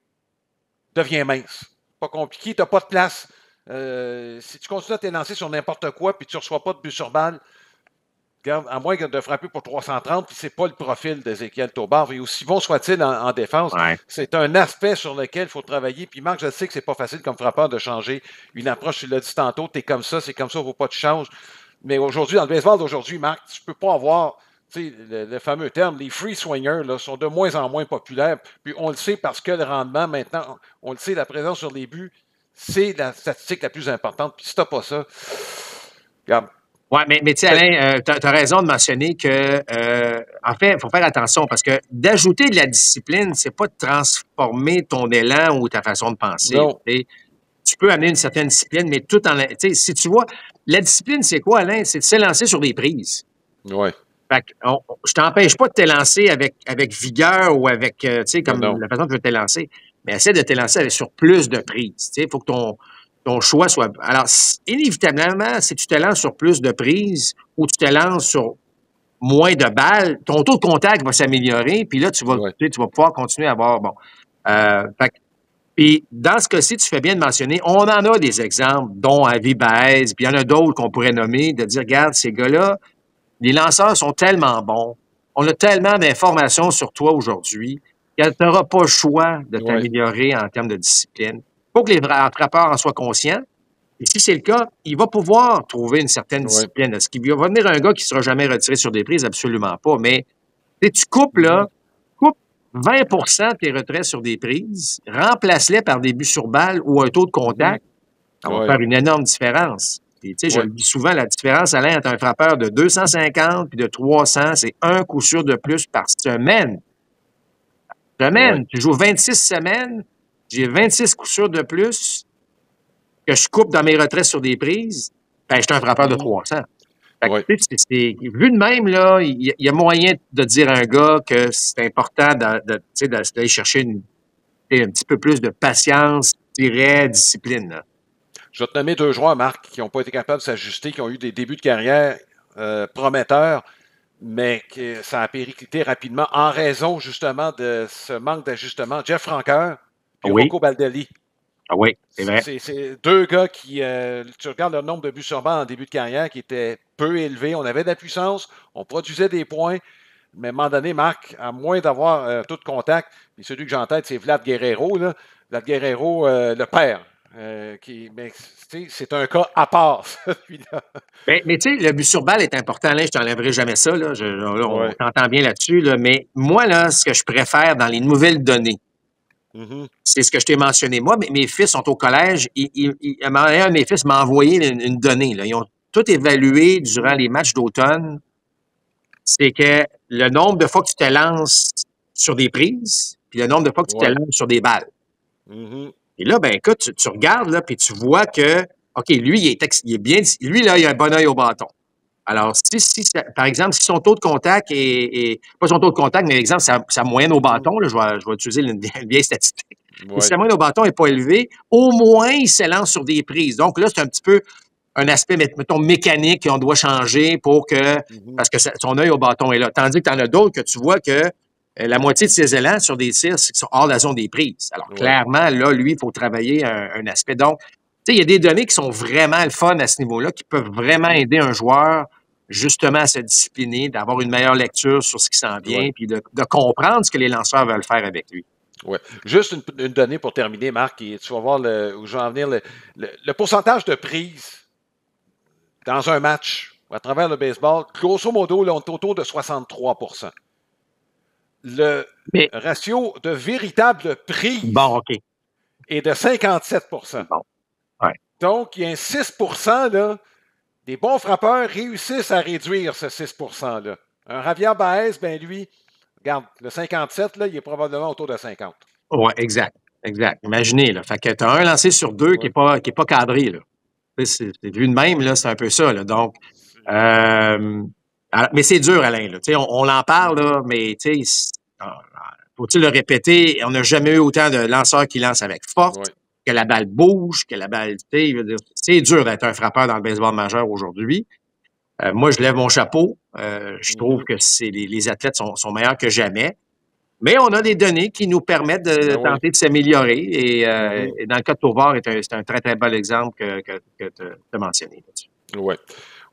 devient mince. Pas compliqué, tu n'as pas de place. Si tu continues à t'élancer sur n'importe quoi puis tu ne reçois pas de but sur balle, regarde, à moins de frapper pour 330, puis c'est pas le profil d'Ézéchiel Tobar. Et aussi bon soit-il en défense, c'est un aspect sur lequel il faut travailler. Puis Marc, je sais que c'est pas facile comme frappeur de changer une approche. Tu l'as dit tantôt, t'es comme ça, c'est comme ça, il ne faut pas que tu changes. Mais aujourd'hui, dans le baseball d'aujourd'hui, Marc, tu peux pas avoir le fameux terme, les free swingers là, sont de moins en moins populaires. Puis on le sait parce que le rendement, maintenant, on le sait, la présence sur les buts, c'est la statistique la plus importante. Puis si t'as pas ça, regarde. Oui, mais tu sais, Alain, tu as raison de mentionner que, en fait, il faut faire attention parce que d'ajouter de la discipline, c'est pas de transformer ton élan ou ta façon de penser. Tu peux amener une certaine discipline, mais tout en... Tu sais, si tu vois, la discipline, c'est quoi, Alain? C'est de s'élancer sur des prises. Oui. Fait que je t'empêche pas de t'élancer avec vigueur ou avec, tu sais, comme la façon dont tu veux t'élancer, mais essaie de t'élancer sur plus de prises. Tu sais, il faut que ton choix soit... Alors, inévitablement, si tu te lances sur plus de prises ou tu te lances sur moins de balles, ton taux de contact va s'améliorer, puis là, tu vas pouvoir continuer à avoir... Bon. Puis, dans ce cas-ci, tu fais bien de mentionner, on en a des exemples, dont Avi Baez, puis il y en a d'autres qu'on pourrait nommer, de dire, regarde, ces gars-là, les lanceurs sont tellement bons, on a tellement d'informations sur toi aujourd'hui, que tu n'auras pas le choix de t'améliorer en termes de discipline. Il faut que les frappeurs en soient conscients. Et si c'est le cas, il va pouvoir trouver une certaine discipline. Est-ce qu'il va venir un gars qui ne sera jamais retiré sur des prises? Absolument pas. Mais tu coupes, là, 20 de tes retraits sur des prises, remplace-les par des buts sur balle ou un taux de contact. Ça va faire une énorme différence. Puis, tu sais, je le dis souvent, la différence, Alain, entre un frappeur de 250 puis de 300, c'est un coup sûr de plus par semaine. Tu joues 26 semaines, j'ai 26 coups sûrs de plus que je coupe dans mes retraits sur des prises. Ben, j'étais un frappeur de 300. Vu de même, là, il y a moyen de dire à un gars que c'est important d'aller chercher un petit peu plus de patience, je dirais, discipline. Là. Je vais te nommer 2 joueurs, Marc, qui n'ont pas été capables de s'ajuster, qui ont eu des débuts de carrière prometteurs, mais que ça a périclité rapidement en raison, justement, de ce manque d'ajustement. Jeff Francoeur et Rocco Baldelli. Ah oui, c'est vrai. C'est 2 gars qui, tu regardes le nombre de buts sur banc en début de carrière qui était peu élevé. On avait de la puissance, on produisait des points, mais à un moment donné, Marc, à moins d'avoir tout contact, puis celui que j'ai en tête, c'est Vlad Guerrero, là. Vlad Guerrero, le père. Mais c'est un cas à part, celui-là. Mais tu sais, le but sur balle est important. Là, je t'enlèverai jamais ça. Là. On t'entend bien là-dessus. Là. Mais moi, là, ce que je préfère dans les nouvelles données, c'est ce que je t'ai mentionné. Moi, mes fils sont au collège. Un de mes fils m'a envoyé une donnée. Là. Ils ont tout évalué durant les matchs d'automne. C'est que le nombre de fois que tu te lances sur des prises, puis le nombre de fois que tu te lances sur des balles. Et là, ben écoute, tu regardes, là, puis tu vois que, OK, lui, il est bien. Lui, là, il a un bon œil au bâton. Alors, par exemple, si son taux de contact pas son taux de contact, mais exemple, sa moyenne au bâton, là, je vais utiliser une vieille statistique. Si sa moyenne au bâton n'est pas élevée, au moins, il s'élance sur des prises. Donc là, c'est un petit peu un aspect, mettons, mécanique qu'on doit changer pour que, parce que son œil au bâton est là. Tandis que tu en as d'autres que tu vois que la moitié de ses élans sur des tirs sont hors de la zone des prises. Alors, clairement, là, lui, il faut travailler un aspect. Donc, tu sais, il y a des données qui sont vraiment le fun à ce niveau-là, qui peuvent vraiment aider un joueur, justement, à se discipliner, d'avoir une meilleure lecture sur ce qui s'en vient, puis de comprendre ce que les lanceurs veulent faire avec lui. Oui. Juste une donnée pour terminer, Marc, et tu vas voir où je vais en venir. Le pourcentage de prises dans un match à travers le baseball, grosso modo, là, on est autour de 63%. Le ratio de véritable prise est de 57%. Donc, il y a un 6% là, des bons frappeurs réussissent à réduire ce 6%-là. Un Javier Baez, ben lui, regarde, le 57, là, il est probablement autour de 50. Oui, exact. Imaginez, là. Fait que tu as un lancé sur 2 qui n'est pas cadré, là. C'est vu de même, là, c'est un peu ça, là. Donc, mais c'est dur, Alain, là. On en parle, là, mais faut-il le répéter, on n'a jamais eu autant de lanceurs qui lancent avec force, que la balle bouge, que la balle, c'est dur d'être un frappeur dans le baseball majeur aujourd'hui. Moi, je lève mon chapeau. Je trouve que les athlètes sont meilleurs que jamais. Mais on a des données qui nous permettent de tenter de s'améliorer. Et dans le cas de Tovar, c'est un très, très bel exemple que tu as mentionné. Oui.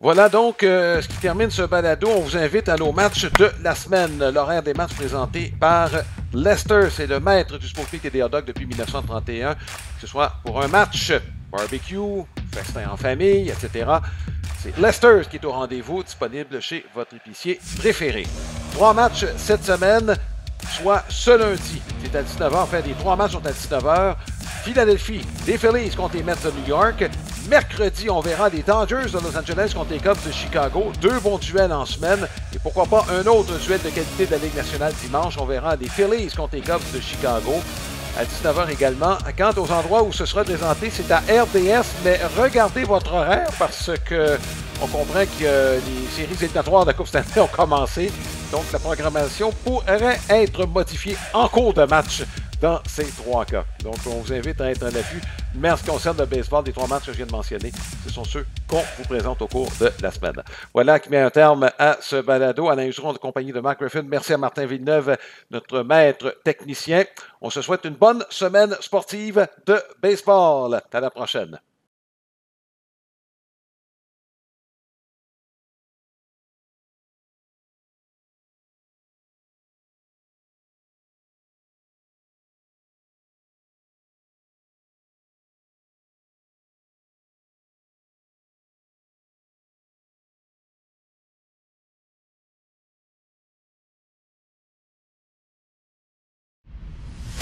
Voilà donc ce qui termine ce balado. On vous invite à nos matchs de la semaine. L'horaire des matchs présentés par Lester. C'est le maître du Sportpick et des hot dogs depuis 1931. Que ce soit pour un match, barbecue, festin en famille, etc. C'est Lester qui est au rendez-vous, disponible chez votre épicier préféré. 3 matchs cette semaine, soit ce lundi. C'est à 19h. Enfin, les 3 matchs sont à 19h. Philadelphie, les Phillies contre les Mets de New York. Mercredi, on verra les Dodgers de Los Angeles contre les Cubs de Chicago. 2 bons duels en semaine. Et pourquoi pas un autre duel de qualité de la Ligue nationale dimanche. On verra les Phillies contre les Cubs de Chicago. À 19h également. Quant aux endroits où ce sera présenté, c'est à RDS. Mais regardez votre horaire parce que on comprend que les séries éliminatoires de la Coupe Stanley ont commencé. Donc, la programmation pourrait être modifiée en cours de match dans ces 3 cas. Donc, on vous invite à être à l'affût. Mais en ce qui concerne le baseball, les 3 matchs que je viens de mentionner, ce sont ceux qu'on vous présente au cours de la semaine. Voilà qui met un terme à ce balado. Alain Huseron de compagnie de Mark Griffin. Merci à Martin Villeneuve, notre maître technicien. On se souhaite une bonne semaine sportive de baseball. À la prochaine.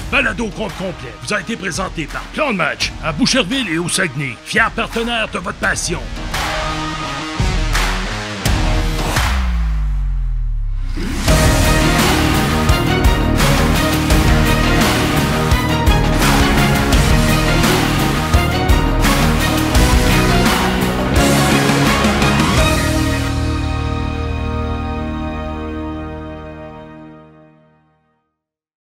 Balado compte complet vous a été présenté par Plan de Match à Boucherville et au Saguenay, fiers partenaires de votre passion.